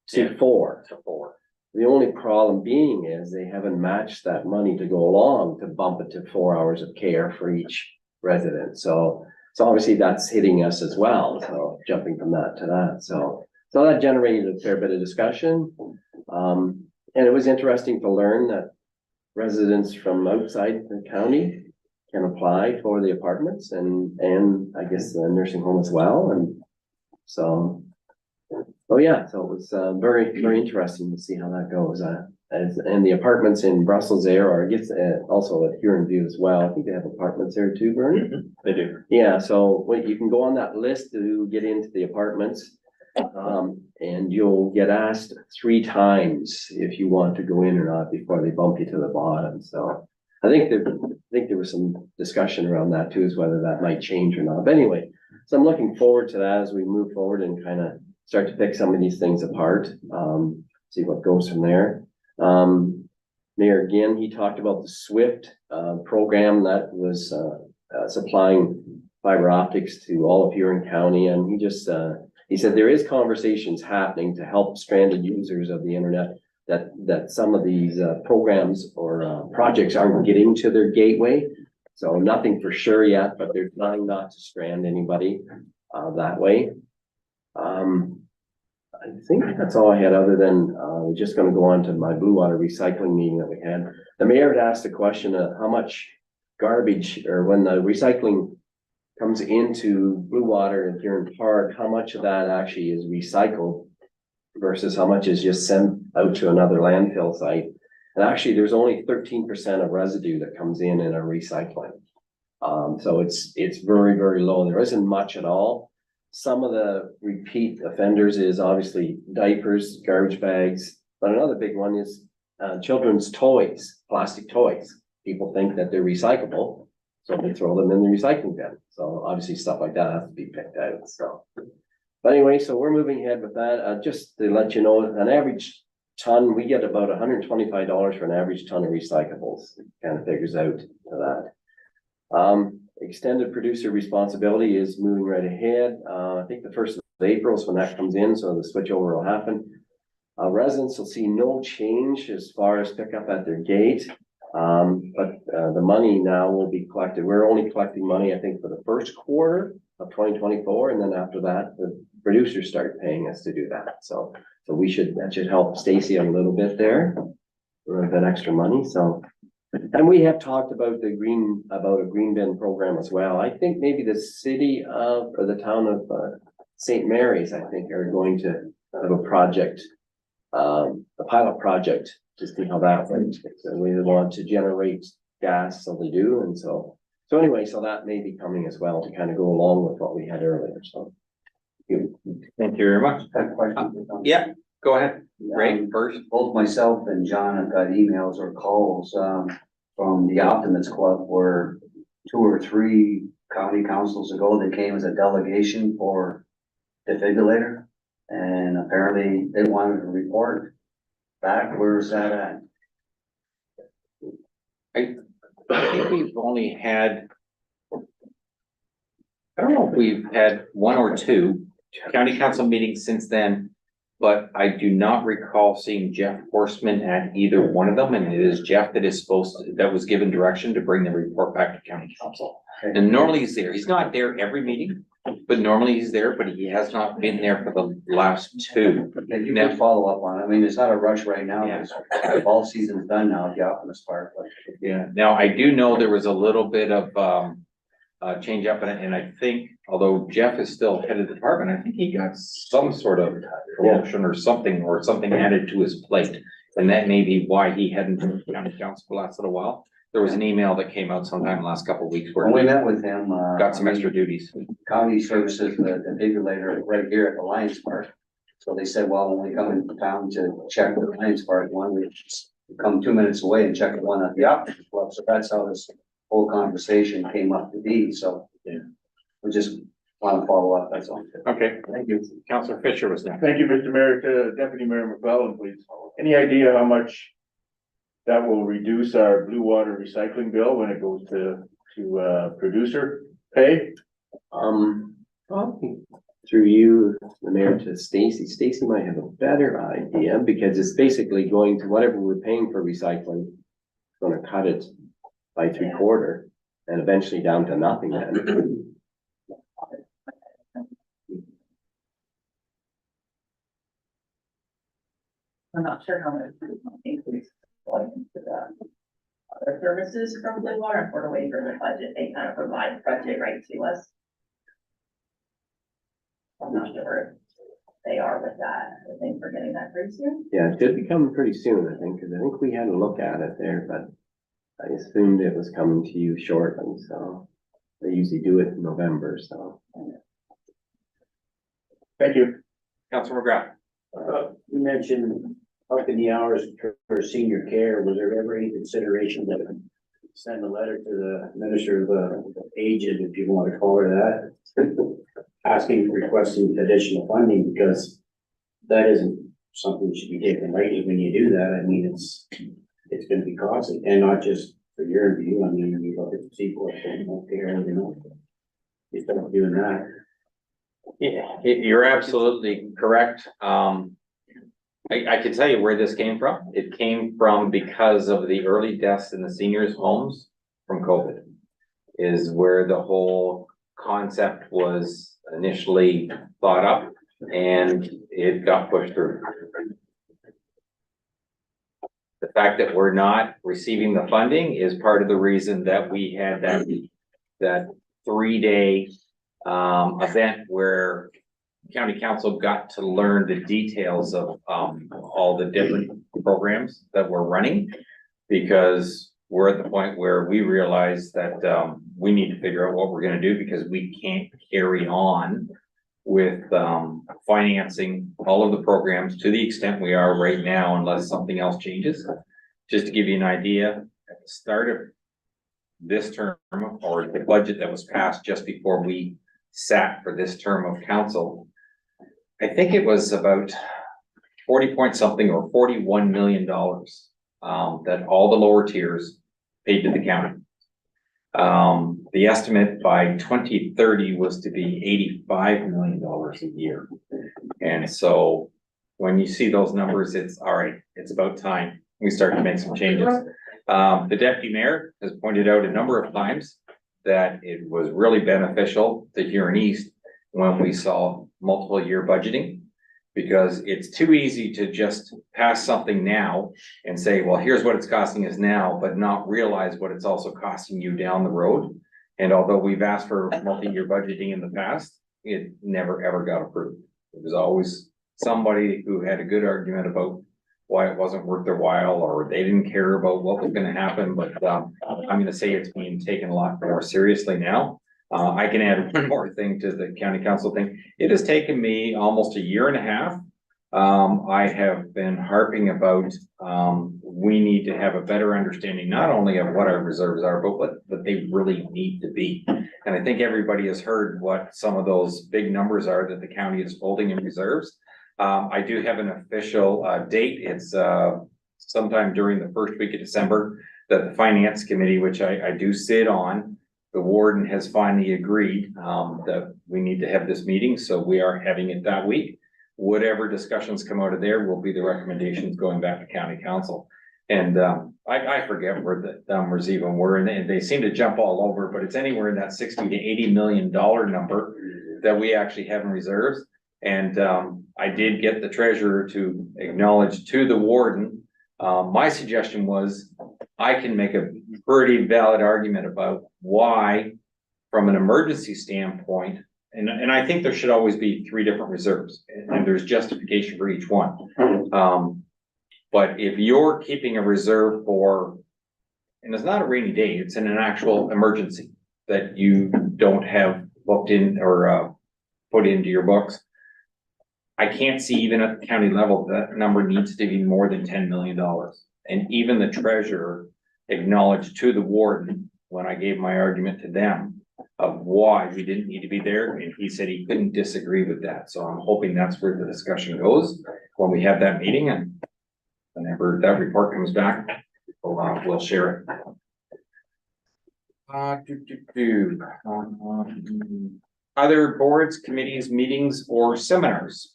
to 4? To 4. The only problem being is they haven't matched that money to go along to bump it to 4 hours of care for each resident. So obviously that's hitting us as well. So jumping from that to that. So that generated a fair bit of discussion. And it was interesting to learn that residents from outside the county can apply for the apartments and I guess the nursing home as well. And so, oh yeah, so it was very, very interesting to see how that goes. And the apartments in Brussels there are, I guess, also at Huron View as well. I think they have apartments there too, Bernie. They do. Yeah, so you can go on that list to get into the apartments. And you'll get asked 3 times if you want to go in or not before they bump you to the bottom. So I think there was some discussion around that too, is whether that might change or not. But anyway, so I'm looking forward to that as we move forward and kind of start to pick some of these things apart, see what goes from there. Mayor, again, he talked about the SWIFT program that was supplying fiber optics to all of Huron County. And he said there is conversations happening to help stranded users of the internet that some of these programs or projects aren't getting to their gateway. So nothing for sure yet, but they're trying not to strand anybody that way. I think that's all I had, other than we're just gonna go on to my Blue Water recycling meeting that we had. The mayor had asked a question of how much garbage, or when the recycling comes into Blue Water in Huron Park, how much of that actually is recycled versus how much is just sent out to another landfill site. And actually, there's only 13% of residue that comes in our recycling. So it's very, very low. There isn't much at all. Some of the repeat offenders is obviously diapers, garbage bags, but another big one is children's toys, plastic toys. People think that they're recyclable, so they throw them in the recycling bin. So obviously stuff like that has to be picked out, so. But anyway, so we're moving ahead with that. Just to let you know, an average ton, we get about $125 for an average ton of recyclables. Kind of figures out to that. Extended producer responsibility is moving right ahead. I think the 1st of April is when that comes in, so the switchover will happen. Residents will see no change as far as pickup at their gate. But the money now will be collected. We're only collecting money, I think, for the first quarter of 2024, and then after that, the producers start paying us to do that. So that should help Stacy a little bit there, a little bit extra money. So, and we have talked about a green bin program as well. I think maybe the city of, or the town of St. Mary's, I think, are going to have a project, a pilot project to see how that went. So we want to generate gas, so they do, and so anyway, so that may be coming as well to kind of go along with what we had earlier. So thank you very much. Yeah, go ahead. Ray, first. Both myself and John have got emails or calls from the Optimist Club where 2 or 3 county councils ago, they came as a delegation for defibrillator. And apparently they wanted to report back. Where's that at? I think we've only had, I don't know if we've had 1 or 2 county council meetings since then, but I do not recall seeing Jeff Horseman at either one of them, and it is Jeff that was given direction to bring the report back to county council. And normally he's there. He's not there every meeting, but normally he's there, but he has not been there for the last 2. And you can follow up on it. I mean, it's not a rush right now. Yeah. Because fall season's done now at the Optimist Park. But yeah, now I do know there was a little bit of change up, and I think, although Jeff is still head of the department, I think he got some sort of promotion or something added to his plate. And that may be why he hadn't been county council for the last little while. There was an email that came out sometime last couple of weeks where When we met with him, got some extra duties. county services, the defibrillator right here at the Lions Park. So they said, well, when we come into town to check the Lions Park one, we just come 2 minutes away and check the one at the opposite club. So that's how this whole conversation came up to be. So Yeah. we just want to follow up. That's all. Okay, Thank you. Councillor Fisher was next. Thank you, Mr. Mayor. To Deputy Mayor McClellan, please. Any idea how much that will reduce our blue water recycling bill when it goes to producer pay? Probably through you, the mayor, to Stacy. Stacy might have a better idea because it's basically going to whatever we're paying for recycling. Gonna cut it by 3/4 and eventually down to nothing then. I'm not sure how much increase going into the other services from Blue Water and Port Away for the budget. They kind of provide budget right to us. I'm not sure if they are with that. I think we're getting that pretty soon. Yeah, it should be coming pretty soon, I think, because I think we had a look at it there, but I assumed it was coming to you shortly, so they usually do it in November, so. Thank you. Councillor McGrath. You mentioned upping the hours for senior care. Was there ever any consideration to send a letter to the Minister of Aged, if you want to call her that, asking, requesting additional funding, because that isn't something that should be taken lightly when you do that. I mean, it's gonna be costly, and not just for your review. I mean, you look at the sequel, you start doing that. Yeah, you're absolutely correct. I can tell you where this came from. It came from because of the early deaths in the seniors' homes from COVID. Is where the whole concept was initially thought up and it got pushed through. The fact that we're not receiving the funding is part of the reason that we had that 3-day event where county council got to learn the details of all the different programs that we're running, because we're at the point where we realize that we need to figure out what we're going to do, because we can't carry on with financing all of the programs to the extent we are right now unless something else changes. Just to give you an idea, at the start of this term, or the budget that was passed just before we sat for this term of council, I think it was about 40 point something or $41 million that all the lower tiers paid to the county. The estimate by 2030 was to be $85 million a year. And so when you see those numbers, it's all right, it's about time we start to make some changes. The deputy mayor has pointed out a number of times that it was really beneficial to Huron East when we saw multiple year budgeting, because it's too easy to just pass something now and say, well, here's what it's costing us now, but not realize what it's also costing you down the road. And although we've asked for multi-year budgeting in the past, it never ever got approved. It was always somebody who had a good argument about why it wasn't worth their while, or they didn't care about what was gonna happen, but I'm gonna say it's being taken a lot more seriously now. I can add one more thing to the county council thing. It has taken me almost 1.5 years. I have been harping about, we need to have a better understanding, not only of what our reserves are, but what they really need to be. And I think everybody has heard what some of those big numbers are that the county is holding in reserves. I do have an official date. It's sometime during the first week of December that the finance committee, which I do sit on, the warden has finally agreed that we need to have this meeting. So we are having it that week. Whatever discussions come out of there will be the recommendations going back to county council. And I forget where the numbers even were, and they seem to jump all over, but it's anywhere in that $60 to $80 million number that we actually have in reserves. And I did get the treasurer to acknowledge to the warden. My suggestion was I can make a pretty valid argument about why from an emergency standpoint, and I think there should always be 3 different reserves, and there's justification for each one. But if you're keeping a reserve for, and it's not a rainy day, it's in an actual emergency that you don't have booked in or put into your books, I can't see even at the county level, that number needs to be more than $10 million. And even the treasurer acknowledged to the warden, when I gave my argument to them, of why we didn't need to be there, and he said he couldn't disagree with that. So I'm hoping that's where the discussion goes when we have that meeting, and whenever that report comes back, we'll share it. Other boards, committees, meetings, or seminars?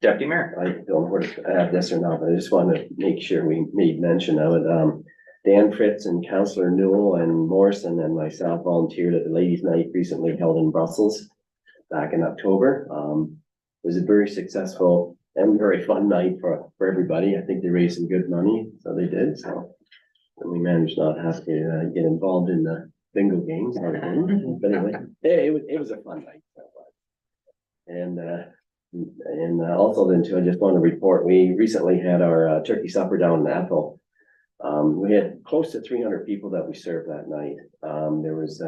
Deputy Mayor. I don't know where to add this or not, but I just want to make sure we made mention of it. Dan Fritz and Councillor Newell and Morrison and myself volunteered at the Ladies' Night recently held in Brussels back in October. It was a very successful and very fun night for everybody. I think they raised some good money, so they did. So and we managed not to have to get involved in the bingo games. But anyway, it was a fun night. And also then too, I just want to report, we recently had our turkey supper down in Ethel. We had close to 300 people that we served that night. There was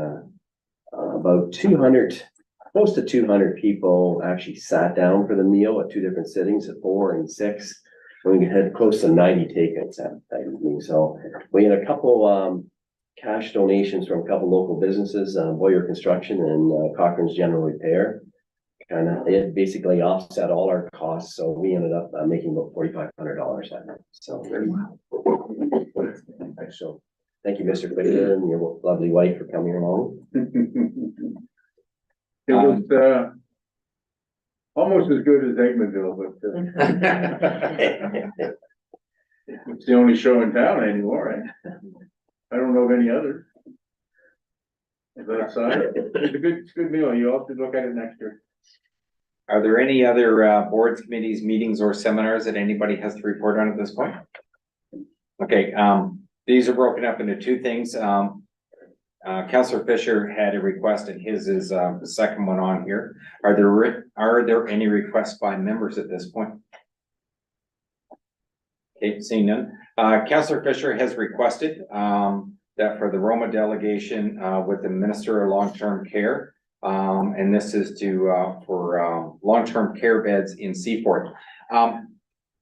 about 200, close to 200 people actually sat down for the meal at 2 different sittings at 4 and 6. And we had close to 90 take-outs that evening. So we had a couple cash donations from a couple local businesses, Boyer Construction and Cochrane's General Repair. It basically offset all our costs, so we ended up making about $4,500 that night. So very well. So thank you, Mr. Quigley, and your lovely wife for coming along. It was almost as good as Egmontville, but it's the only show in town anymore. Right? I don't know of any other. But it's a good meal. You all have to look at it next year. Are there any other boards, committees, meetings, or seminars that anybody has to report on at this point? Okay, these are broken up into 2 things. Councillor Fisher had a request, and his is the second one on here. Are there any requests by members at this point? Okay, seeing none. Councillor Fisher has requested that for the Roma delegation with the Minister of Long-Term Care, and this is for long-term care beds in Seaford.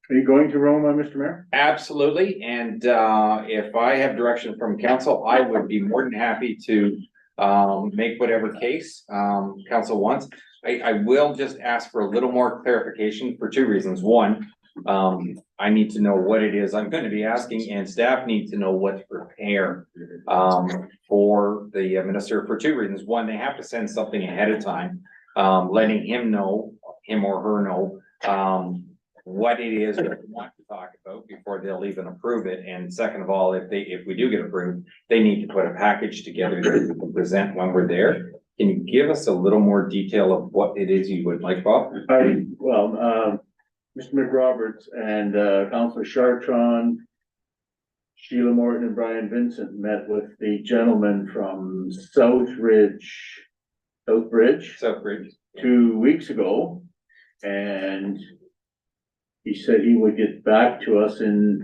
Are you going to Roma, Mr. Mayor? Absolutely, and if I have direction from council, I would be more than happy to make whatever case council wants. I will just ask for a little more clarification for 2 reasons. One, I need to know what it is I'm going to be asking, and staff need to know what to prepare for the minister for 2 reasons. One, they have to send something ahead of time, letting him or her know what it is that we want to talk about before they'll even approve it. And second of all, if we do get approved, they need to put a package together that we can present when we're there. Can you give us a little more detail of what it is you would like, Bob? Mr. McRoberts and Councillor Chartron, Sheila Morton and Brian Vincent met with the gentleman from Southbridge 2 weeks ago. And he said he would get back to us in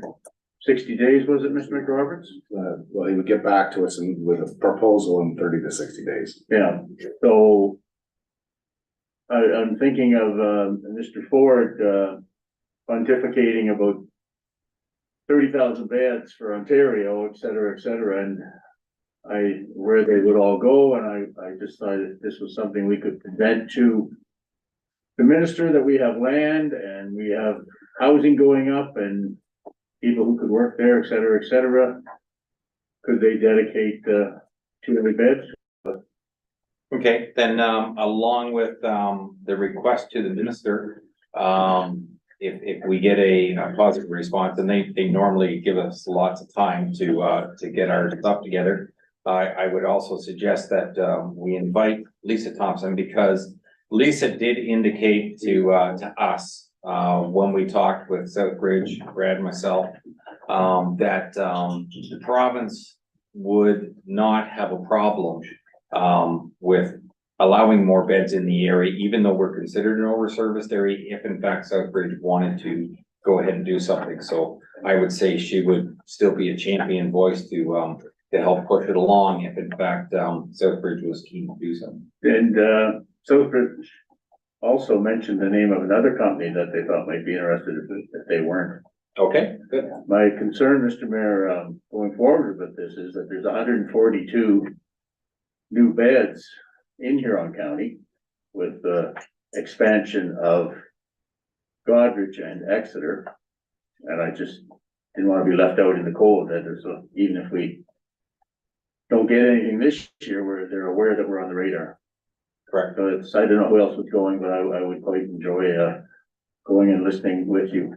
60 days, was it, Mr. McRoberts? Well, he would get back to us with a proposal in 30 to 60 days. Yeah, so I'm thinking of Mr. Ford pontificating about 30,000 beds for Ontario, et cetera, and where they would all go, and I decided this was something we could present to the minister, that we have land and we have housing going up and people who could work there, et cetera. Could they dedicate 200 beds? Okay, then along with the request to the minister, if we get a positive response, and they normally give us lots of time to get our stuff together, I would also suggest that we invite Lisa Thompson, because Lisa did indicate to us when we talked with Southbridge, Brad and myself, that the province would not have a problem with allowing more beds in the area, even though we're considered an over-serviced area, if in fact Southbridge wanted to go ahead and do something. So I would say she would still be a champion voice to help push it along if in fact, Southbridge was keen to do something. And, Southbridge also mentioned the name of another company that they thought might be interested if they weren't. Okay, good. My concern, Mr. Mayor, going forward with this is that there's 142 new beds in Huron County with the expansion of Godrich and Exeter. And I just didn't want to be left out in the cold that there's even if we don't get anything this year, where they're aware that we're on the radar. Correct. So it's, I don't know who else was going, but I would quite enjoy, going and listening with you.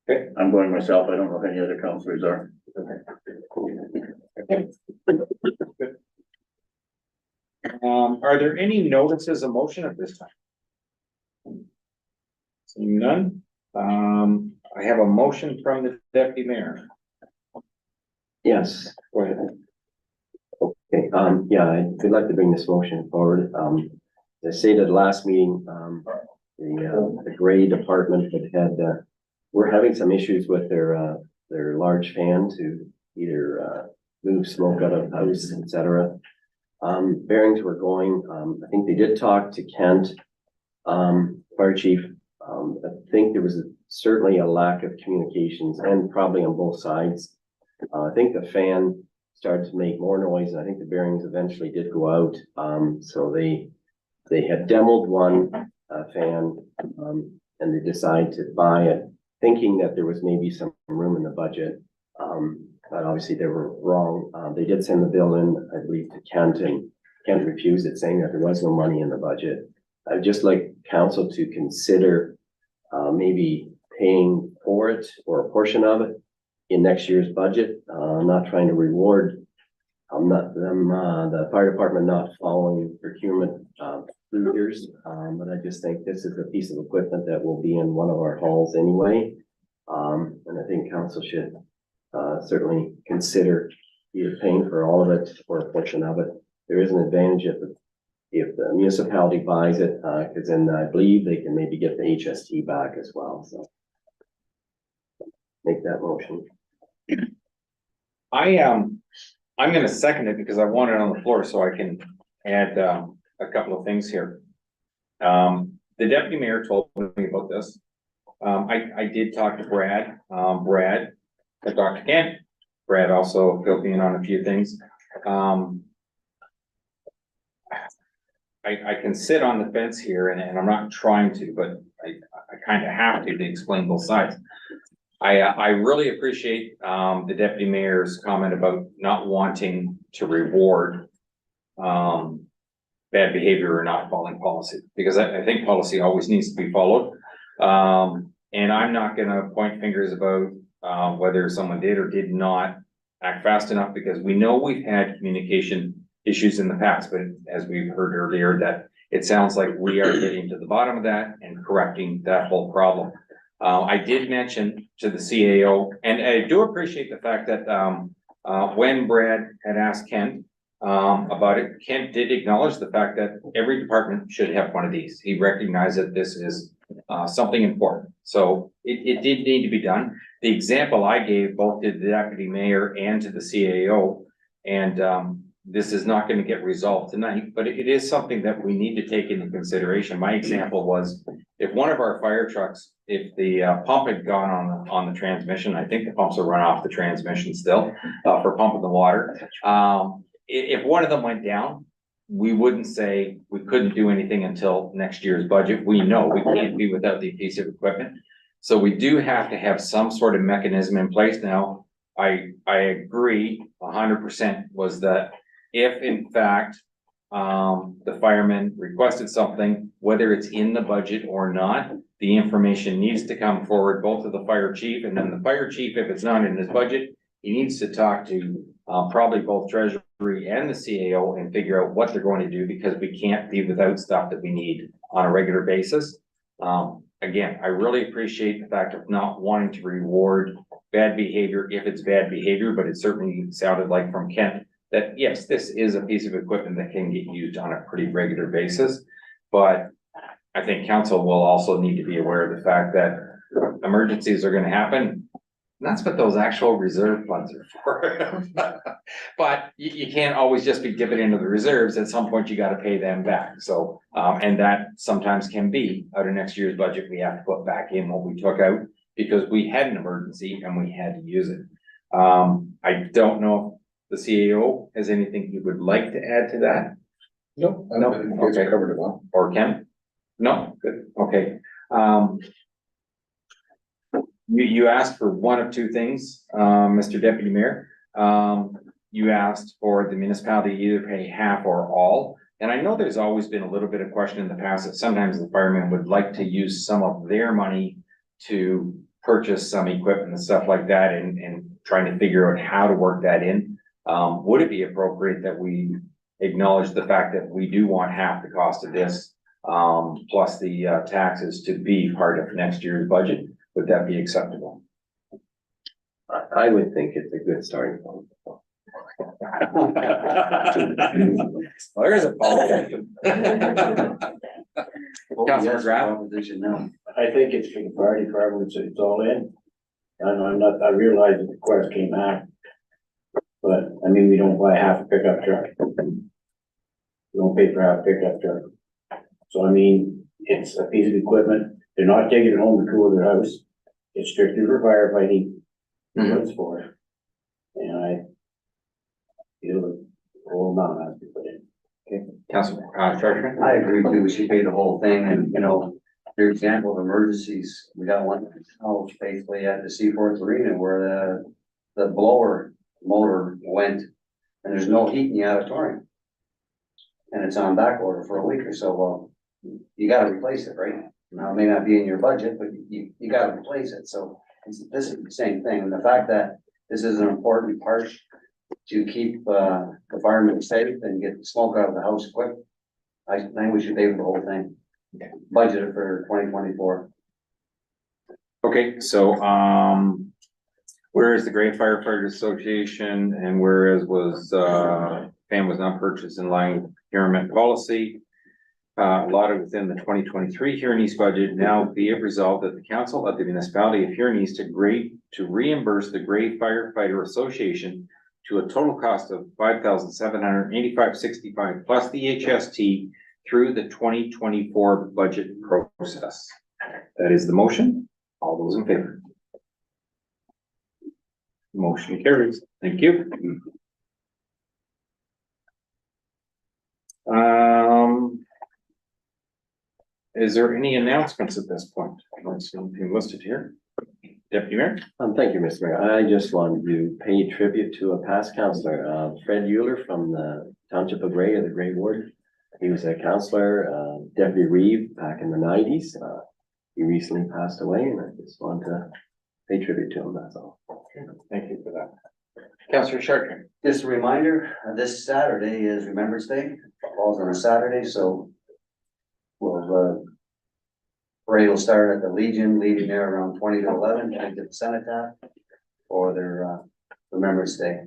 Okay. I'm going myself. I don't know if any other counselors are. Are there any notices of motion at this time? Seeing none, I have a motion from the deputy mayor. Yes. Go ahead. Okay, yeah, I'd like to bring this motion forward. As I stated last meeting, the gray department we're having some issues with their large fan to either, move smoke out of the house, et cetera. Bearings were going, I think they did talk to Kent, fire chief. I think there was certainly a lack of communications and probably on both sides. I think the fan started to make more noise, and I think the bearings eventually did go out. So they had demoed one fan, and they decided to buy it, thinking that there was maybe some room in the budget. But obviously they were wrong. They did send the bill in, I believe, to Kent, and Kent refused it, saying that there was no money in the budget. I'd just like council to consider maybe paying for it or a portion of it in next year's budget. I'm not trying to reward the fire department not following procurement procedures, but I just think this is a piece of equipment that will be in one of our halls anyway. And I think council should certainly consider either paying for all of it or a portion of it. There is an advantage if the municipality buys it, because then I believe they can maybe get the HST back as well. So make that motion. I'm gonna second it because I want it on the floor so I can add a couple of things here. The deputy mayor told me about this. I did talk to Brad, Dr. Kent. Brad also filled me in on a few things. I can sit on the fence here and I'm not trying to, but I kind of have to explain both sides. I really appreciate the deputy mayor's comment about not wanting to reward bad behavior or not following policy, because I think policy always needs to be followed. And I'm not gonna point fingers about whether someone did or did not act fast enough, because we know we've had communication issues in the past, but as we've heard earlier, that it sounds like we are getting to the bottom of that and correcting that whole problem. I did mention to the CAO, and I do appreciate the fact that when Brad had asked Kent about it, Kent did acknowledge the fact that every department should have one of these. He recognized that this is something important. So it did need to be done. The example I gave both to the deputy mayor and to the CAO, and this is not going to get resolved tonight, but it is something that we need to take into consideration. My example was, if one of our fire trucks, if the pump had gone on the transmission, I think the pumps will run off the transmission still for pumping the water. If one of them went down, we wouldn't say we couldn't do anything until next year's budget. We know we can't be without the piece of equipment. So we do have to have some sort of mechanism in place. Now, I agree 100% was that if in fact the firemen requested something, whether it's in the budget or not, the information needs to come forward both to the fire chief, and then the fire chief, if it's not in his budget, he needs to talk to probably both treasury and the CAO and figure out what they're going to do, because we can't be without stuff that we need on a regular basis. Again, I really appreciate the fact of not wanting to reward bad behavior if it's bad behavior, but it certainly sounded like from Kent that yes, this is a piece of equipment that can get used on a pretty regular basis. But I think council will also need to be aware of the fact that emergencies are gonna happen. And that's what those actual reserve funds are for. But you can't always just be dipping into the reserves. At some point, you gotta pay them back. So, and that sometimes can be out of next year's budget, we have to put back in what we took out because we had an emergency and we had to use it. I don't know if the CAO has anything he would like to add to that. No, I No, don't think you guys okay. covered it well. Or Ken? No, good, okay. You asked for one of two things, Mr. Deputy Mayor. You asked for the municipality to either pay half or all. And I know there's always been a little bit of question in the past that sometimes the firemen would like to use some of their money to purchase some equipment and stuff like that and trying to figure out how to work that in. Would it be appropriate that we acknowledge the fact that we do want half the cost of this, plus the taxes to be part of next year's budget? Would that be acceptable? I would think it's a good starting point. There is a policy. Councilor Graff? Proposition now. I think it's for the fire department, so it's all in. And I'm not, I realize that the request came out. But, I mean, we don't buy half a pickup truck. We don't pay for half a pickup truck. So I mean, it's a piece of equipment. They're not taking it home to cool their house. It's strictly for firefighting. What's for it. And I feel the whole amount has to be put in. Okay, Councilor, Treasurer? I agree too, we should pay the whole thing, and, you know, for example, of emergencies, we got one house basically at the Seaforth Arena where the blower motor went, and there's no heat in the auditorium. And it's on back order for a week or so, well, you gotta replace it, right? Now, it may not be in your budget, but you gotta replace it, so this is the same thing, and the fact that this is an important part to keep, the firemen safe and get the smoke out of the house quick. I think we should pay for the whole thing, budgeted for 2024. Okay, so, whereas the Great Firefighters Association and whereas FAM was not purchased in line with procurement policy, allotted within the 2023 Huron East budget, now be it resolved that the council of the municipality of Huron East agree to reimburse the Great Firefighter Association to a total cost of $5,785.65 plus the HST through the 2024 budget process. That is the motion. All those in favor? Motion carries. Thank you. Is there any announcements at this point? I don't see anything listed here. Deputy Mayor? Thank you, Mr. Mayor. I just wanted to pay tribute to a past councillor, Fred Euler from the Township of Gray, or the Gray Ward. He was a councillor, Deputy Reeve back in the 90s. He recently passed away, and I just want to pay tribute to him, that's all. Thank you for that. Councillor Chartrand? Just a reminder, this Saturday is Remembrance Day, falls on a Saturday, so we'll, parade will start at the Legion, leaving there around 20 to 11, heading to the Cenotaph for their, Remembrance Day.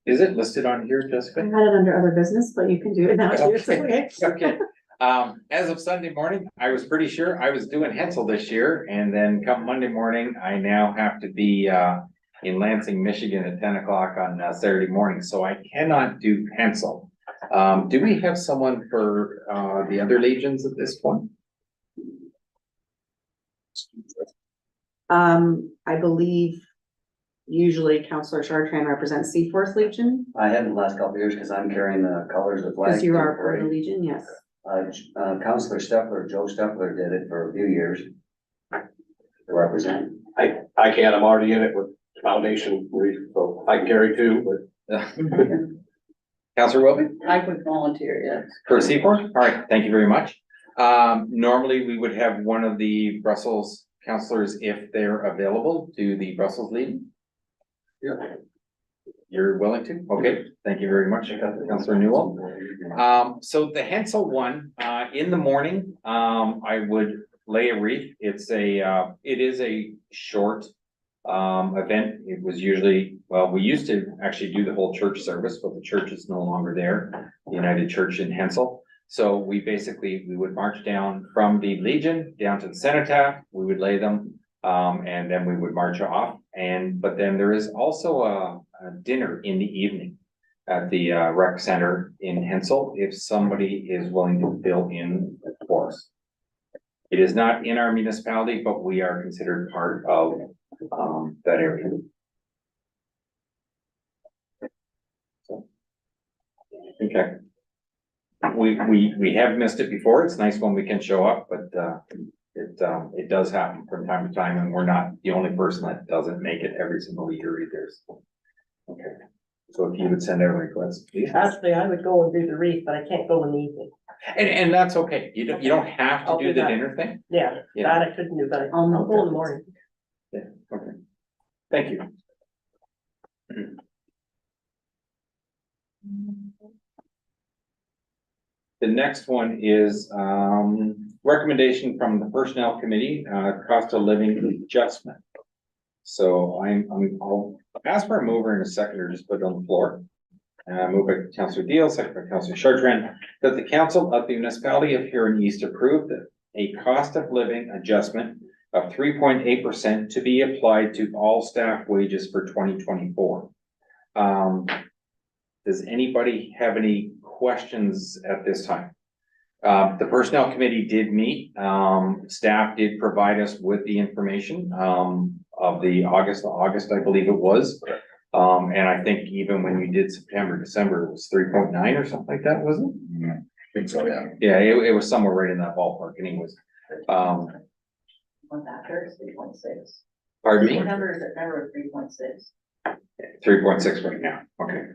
Is it listed on here, I Jessica? had it under other business, but you can do it now too. It's okay. Okay. As of Sunday morning, I was pretty sure I was doing Hensel this year, and then come Monday morning, I now have to be in Lansing, Michigan at 10 o'clock on Saturday morning, so I cannot do Hensel. Do we have someone for the other legions at this point? I believe usually Councillor Chartrand represents Seaforth Legion, I have in the last couple of years because I'm carrying the colors of the flag. because you are part of the Legion, yes. Councillor Stepler, Joe Stepler did it for a few years to represent. I can't, I'm already in it with Foundation, so I can carry two, but. Councillor Wilby? I would volunteer, yes. For Seaforth? All right, thank you very much. Normally, we would have one of the Brussels councillors, if they're available, do the Brussels lead. Yeah. You're willing to? Okay, thank you very much, Councillor Newell. So the Hensel one, in the morning, I would lay a wreath. It is a short event. It was usually, well, we used to actually do the whole church service, but the church is no longer there, the United Church in Hensel. So we would march down from the Legion down to the cenotaph, we would lay them, and then we would march off. But then there is also a dinner in the evening at the rec center in Hensel, if somebody is willing to fill in for us. It is not in our municipality, but we are considered part of that area. So, okay. We have missed it before. It's nice when we can show up, but it does happen from time to time, and we're not the only person that doesn't make it every single year either. So, okay. So if you would send out a request, please. Actually, I would go and do the wreath, but I can't go in the evening. And that's okay. You don't have to I'll do do the that. dinner thing. Yeah, Yeah. that I couldn't do, but I'll go in the morning. Yeah, okay. Thank you. The next one is recommendation from the Personnel Committee, cost of living adjustment. So I'll ask for a mover and a seconder, just put it on the floor. Moved by Councillor Deal, second by Councillor Chartrand, that the Council of the Municipality of Huron East approved a cost of living adjustment of 3.8% to be applied to all staff wages for 2024. Does anybody have any questions at this time? The Personnel Committee did meet. Staff did provide us with the information of the August, I believe it was. And I think even when you did September, December, it was 3.9 or something like that, wasn't it? Yeah, I think so, yeah. Yeah, it was somewhere right in that ballpark anyways. On that, there's 3.6. Pardon me? September is September of 3.6. 3.6 right now, okay.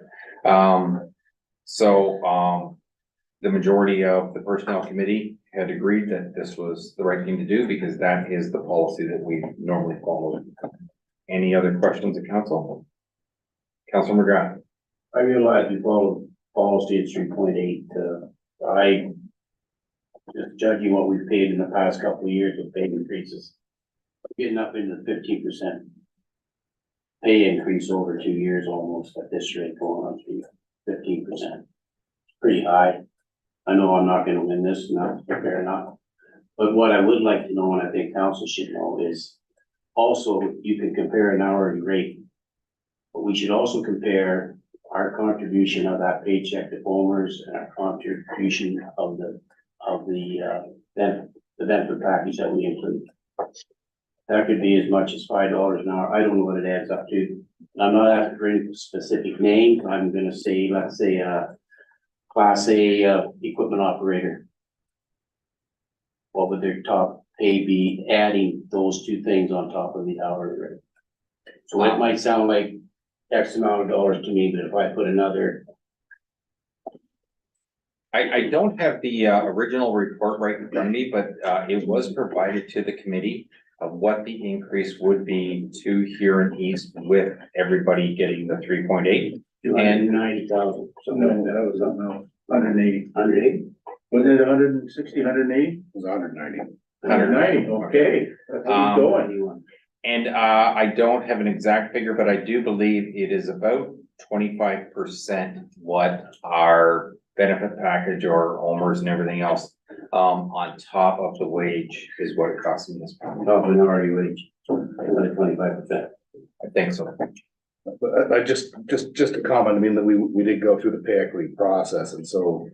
The majority of the Personnel Committee had agreed that this was the right thing to do because that is the policy that we normally follow. Any other questions of council? Councilor McGrath. I realize we follow policy at 3.8, I just judging what we've paid in the past couple of years with pay increases. Getting up into 15% pay increase over 2 years almost at this rate, going on to 15%. Pretty high. I know I'm not gonna win this, not fair enough. But what I would like to know, and I think council should know, is also you can compare an hourly rate. But we should also compare our contribution of that paycheck to Homer's and our contribution of the benefit package that we include. That could be as much as $5 an hour. I don't know what it adds up to. I'm not asking for any specific name. I'm gonna say, let's say, Class A equipment operator. What would their top pay be, adding those two things on top of the hourly rate? So it might sound like X amount of dollars to me, but if I put another. I don't have the original report right in front of me, but it was provided to the committee of what the increase would be to Huron East with everybody getting the 3.8. And 90,000. No, that was something else. 180. 180? Was it 160, 180? It was 190. 190, okay. That's what he's going. And I don't have an exact figure, but I do believe it is about 25% what our benefit package or OMERS and everything else on top of the wage is what it costs in this. Top of an hourly wage, 25%. I think so. But I just a comment, I mean, that we did go through the pay equity process, and so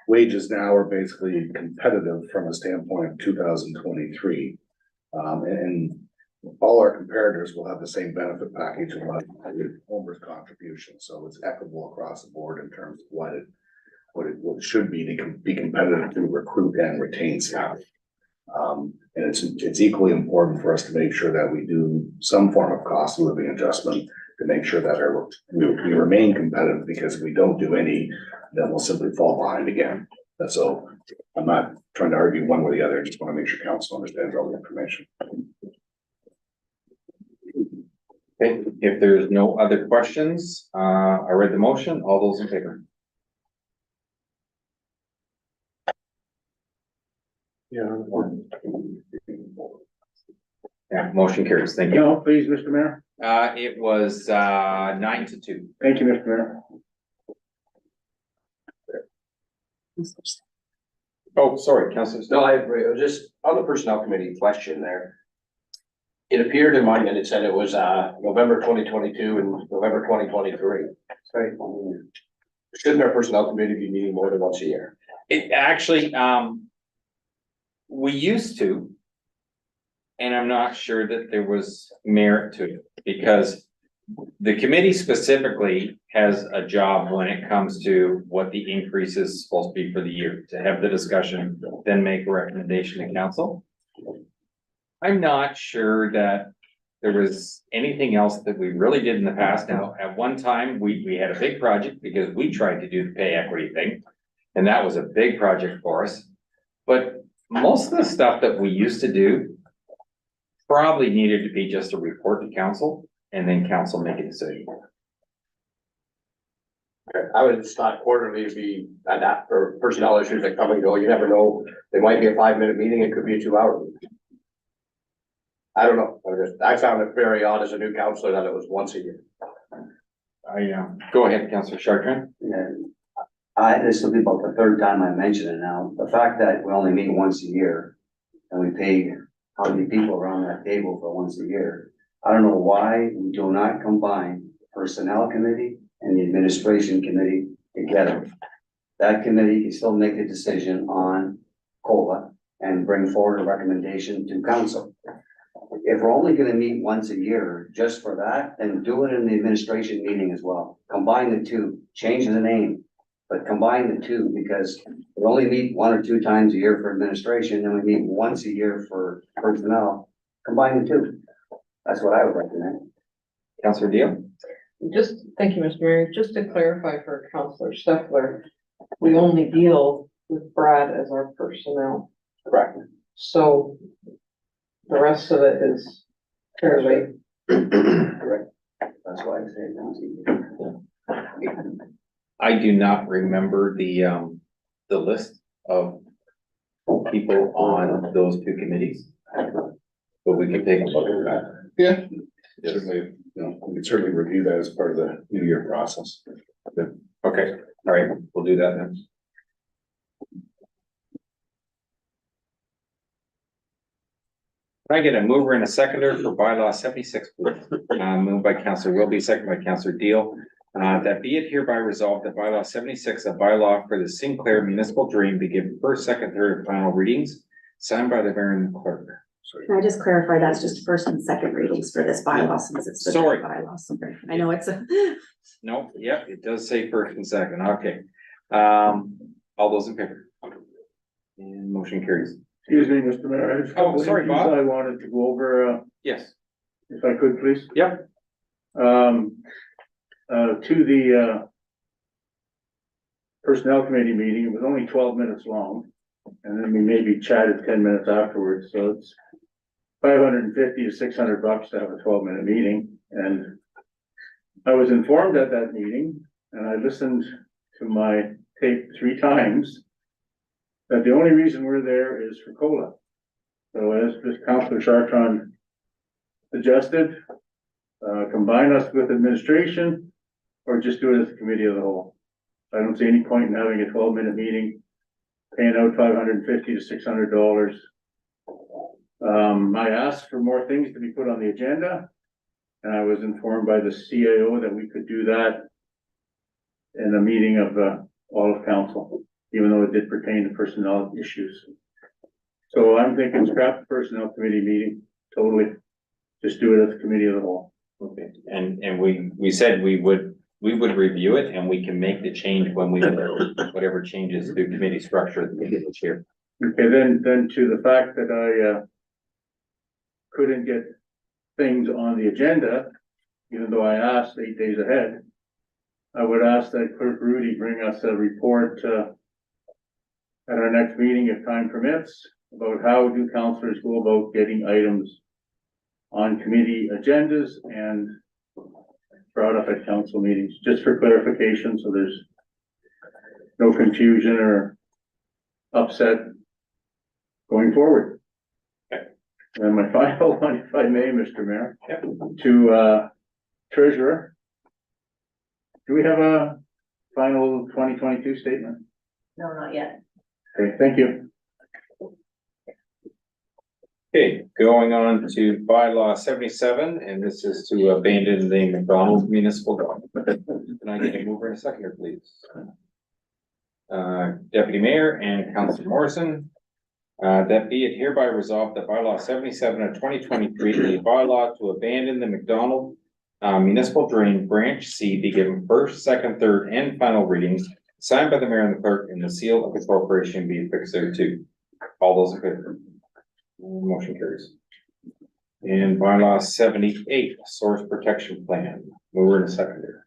wages now are basically competitive from a standpoint of 2023. And all our comparators will have the same benefit package and Homer's contribution, so it's equitable across the board in terms of what it should be to be competitive to recruit and retain staff. And it's equally important for us to make sure that we do some form of cost of living adjustment to make sure that we remain competitive, because if we don't do any, then we'll simply fall behind again. And so I'm not trying to argue one way or the other. I just want to make sure council understands all the information. Okay, if there's no other questions, I read the motion. All those in favor? Yeah. Yeah, motion carries. Thank you. No, please, Mr. Mayor. It was 9-2. Thank you, Mr. Mayor. Oh, sorry, Councilor. No, I agree. It was just on the personnel committee question there. It appeared in mine that it said it was, November 2022 and November 2023. Shouldn't our personnel committee be meeting more than once a year? It actually, we used to. And I'm not sure that there was merit to it, because the committee specifically has a job when it comes to what the increase is supposed to be for the year, to have the discussion, then make a recommendation to council. I'm not sure that there was anything else that we really did in the past. Now, at one time, we had a big project because we tried to do the pay equity thing. And that was a big project for us. But most of the stuff that we used to do probably needed to be just a report to council, and then council make a decision. I would just thought quarterly would be adapt for personnel issues that come and go. You never know. They might be a 5-minute meeting. It could be a 2-hour meeting. I don't know. I found it very odd as a new councillor that it was once a year. Go ahead, Councillor Chartrand. This will be about the third time I mention it now. The fact that we only meet once a year and we paid how many people around that table for once a year. I don't know why we do not combine personnel committee and the administration committee together. That committee can still make a decision on COLA and bring forward a recommendation to council. If we're only gonna meet once a year just for that, then do it in the administration meeting as well. Combine the two, change the name, but combine the two, because we only meet 1 or 2 times a year for administration, and we meet once a year for personnel. Combine the two. That's what I would recommend. Councillor Deal? Thank you, Mr. Mayor, just to clarify for Councillor Steffler, we only deal with Brad as our personnel. Correct. So the rest of it is fairly. Correct. That's why I say it. I do not remember the list of people on those 2 committees. But we can take a look at that. Yeah. Certainly, we can certainly review that as part of the new year process. Okay, all right, we'll do that then. Can I get a mover and a seconder for bylaw 76, please? Moved by Councillor Wilby, second by Councillor Deal. That be it hereby resolved that bylaw 76, a bylaw for the Sinclair Municipal Drain, be given first, second, third, and final readings, signed by the mayor and clerk. Can I just clarify, that's just first and second readings for this bylaw, since it's the Sorry. bylaw, sorry. I know it's a. No, yeah, it does say first and second, okay. All those in favor? And motion carries. Excuse me, Mr. Mayor. I just have a couple sorry, issues Bob. I wanted to go over, Yes. if I could, please. Yep. To the personnel committee meeting, it was only 12 minutes long. And then we maybe chatted 10 minutes afterwards, so it's $550 to $600 to have a 12-minute meeting. And I was informed at that meeting, and I listened to my tape 3 times, that the only reason we're there is for COLA. So as this Councillor Chartrand suggested, combine us with administration, or just do it as a committee of the whole. I don't see any point in having a 12-minute meeting, paying out $550 to $600. I asked for more things to be put on the agenda, and I was informed by the CAO that we could do that in a meeting of all of council, even though it did pertain to personnel issues. So I'm thinking scrap the personnel committee meeting, totally. Just do it as a committee of the whole. Okay, and we said we would review it, and we can make the change when we, whatever changes to committee structure at the beginning of this year. Okay, then to the fact that I couldn't get things on the agenda, even though I asked 8 days ahead, I would ask that Clerk Rudy bring us a report at our next meeting, if time permits, about how do councillors go about getting items on committee agendas and brought up at council meetings, just for clarification, so there's no confusion or upset going forward. And my final one, if I may, Mr. Mayor, to, treasurer. Do we have a final 2022 statement? No, not yet. Okay, thank you. Okay, going on to bylaw 77, and this is to abandon the McDonald municipal dog. Can I get a mover and a seconder, please? Deputy Mayor and Councilor Morrison. That be it hereby resolved that bylaw 77 of 2023, a bylaw to abandon the McDonald municipal drain branch C be given first, second, third, and final readings, signed by the mayor and the clerk, and the seal of the corporation be affixed thereto. All those in favor? Motion carries. And bylaw 78, source protection plan, mover and seconder.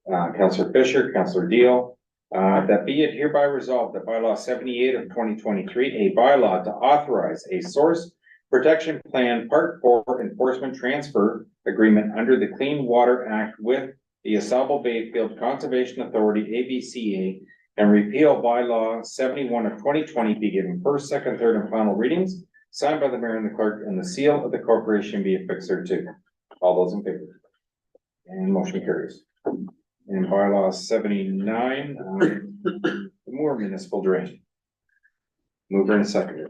Councilor Fisher, Councilor Deal. That be it hereby resolved that bylaw 78 of 2023, a bylaw to authorize a source protection plan part 4 enforcement transfer agreement under the Clean Water Act with the AuSable Bayfield Conservation Authority, ABCA, and repeal bylaw 71 of 2020 be given first, second, third, and final readings, signed by the mayor and the clerk, and the seal of the corporation be affixed thereto. All those in favor? And motion carries. And bylaw 79, the Moore Municipal Drain. Mover and seconder.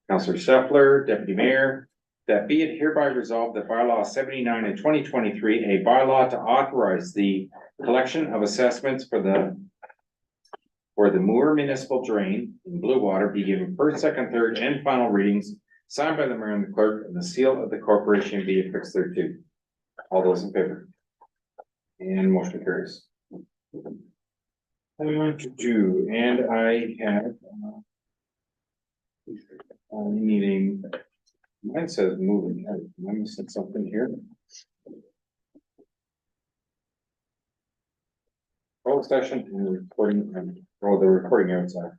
Councilor Scheffler, Deputy Mayor, that be it hereby resolved that bylaw 79 in 2023, a bylaw to authorize the collection of assessments for the Moore Municipal Drain in Blue Water be given first, second, third, and final readings, signed by the mayor and the clerk, and the seal of the corporation be affixed thereto. All those in favor? And motion carries. And I have meeting, mine says moving, I'm missing something here. Closed session and recording, the recording outside.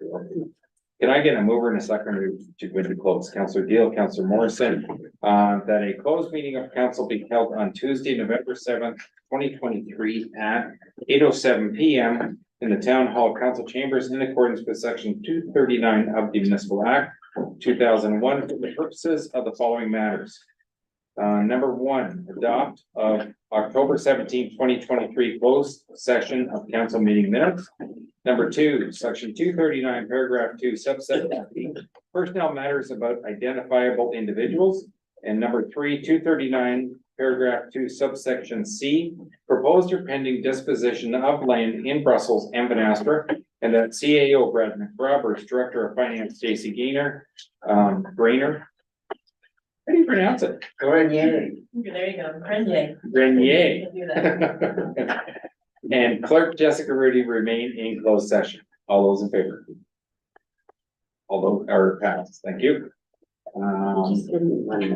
Can I get a mover and a seconder to go into close? Councilor Deal, Councilor Morrison, that a closed meeting of council be held on Tuesday, November 7th, 2023 at 8:07 p.m. in the Town Hall Council Chambers in accordance with section 239 of the Municipal Act 2001 for the purposes of the following matters. Number 1, adopt of October 17, 2023 closed session of council meeting minutes. Number 2, section 239, paragraph 2, subsection B, personnel matters about identifiable individuals. And number 3, 239, paragraph 2, subsection C, proposed or pending disposition of land in Brussels and Banastra. And that CAO Brad McRoberts, Director of Finance Stacy Gaynor, Grainer. How do you pronounce it? Grenier. There you go, Grenier. Grenier. Do that. And Clerk Jessica Rudy remain in closed session. All those in favor? All those are passed. Thank you.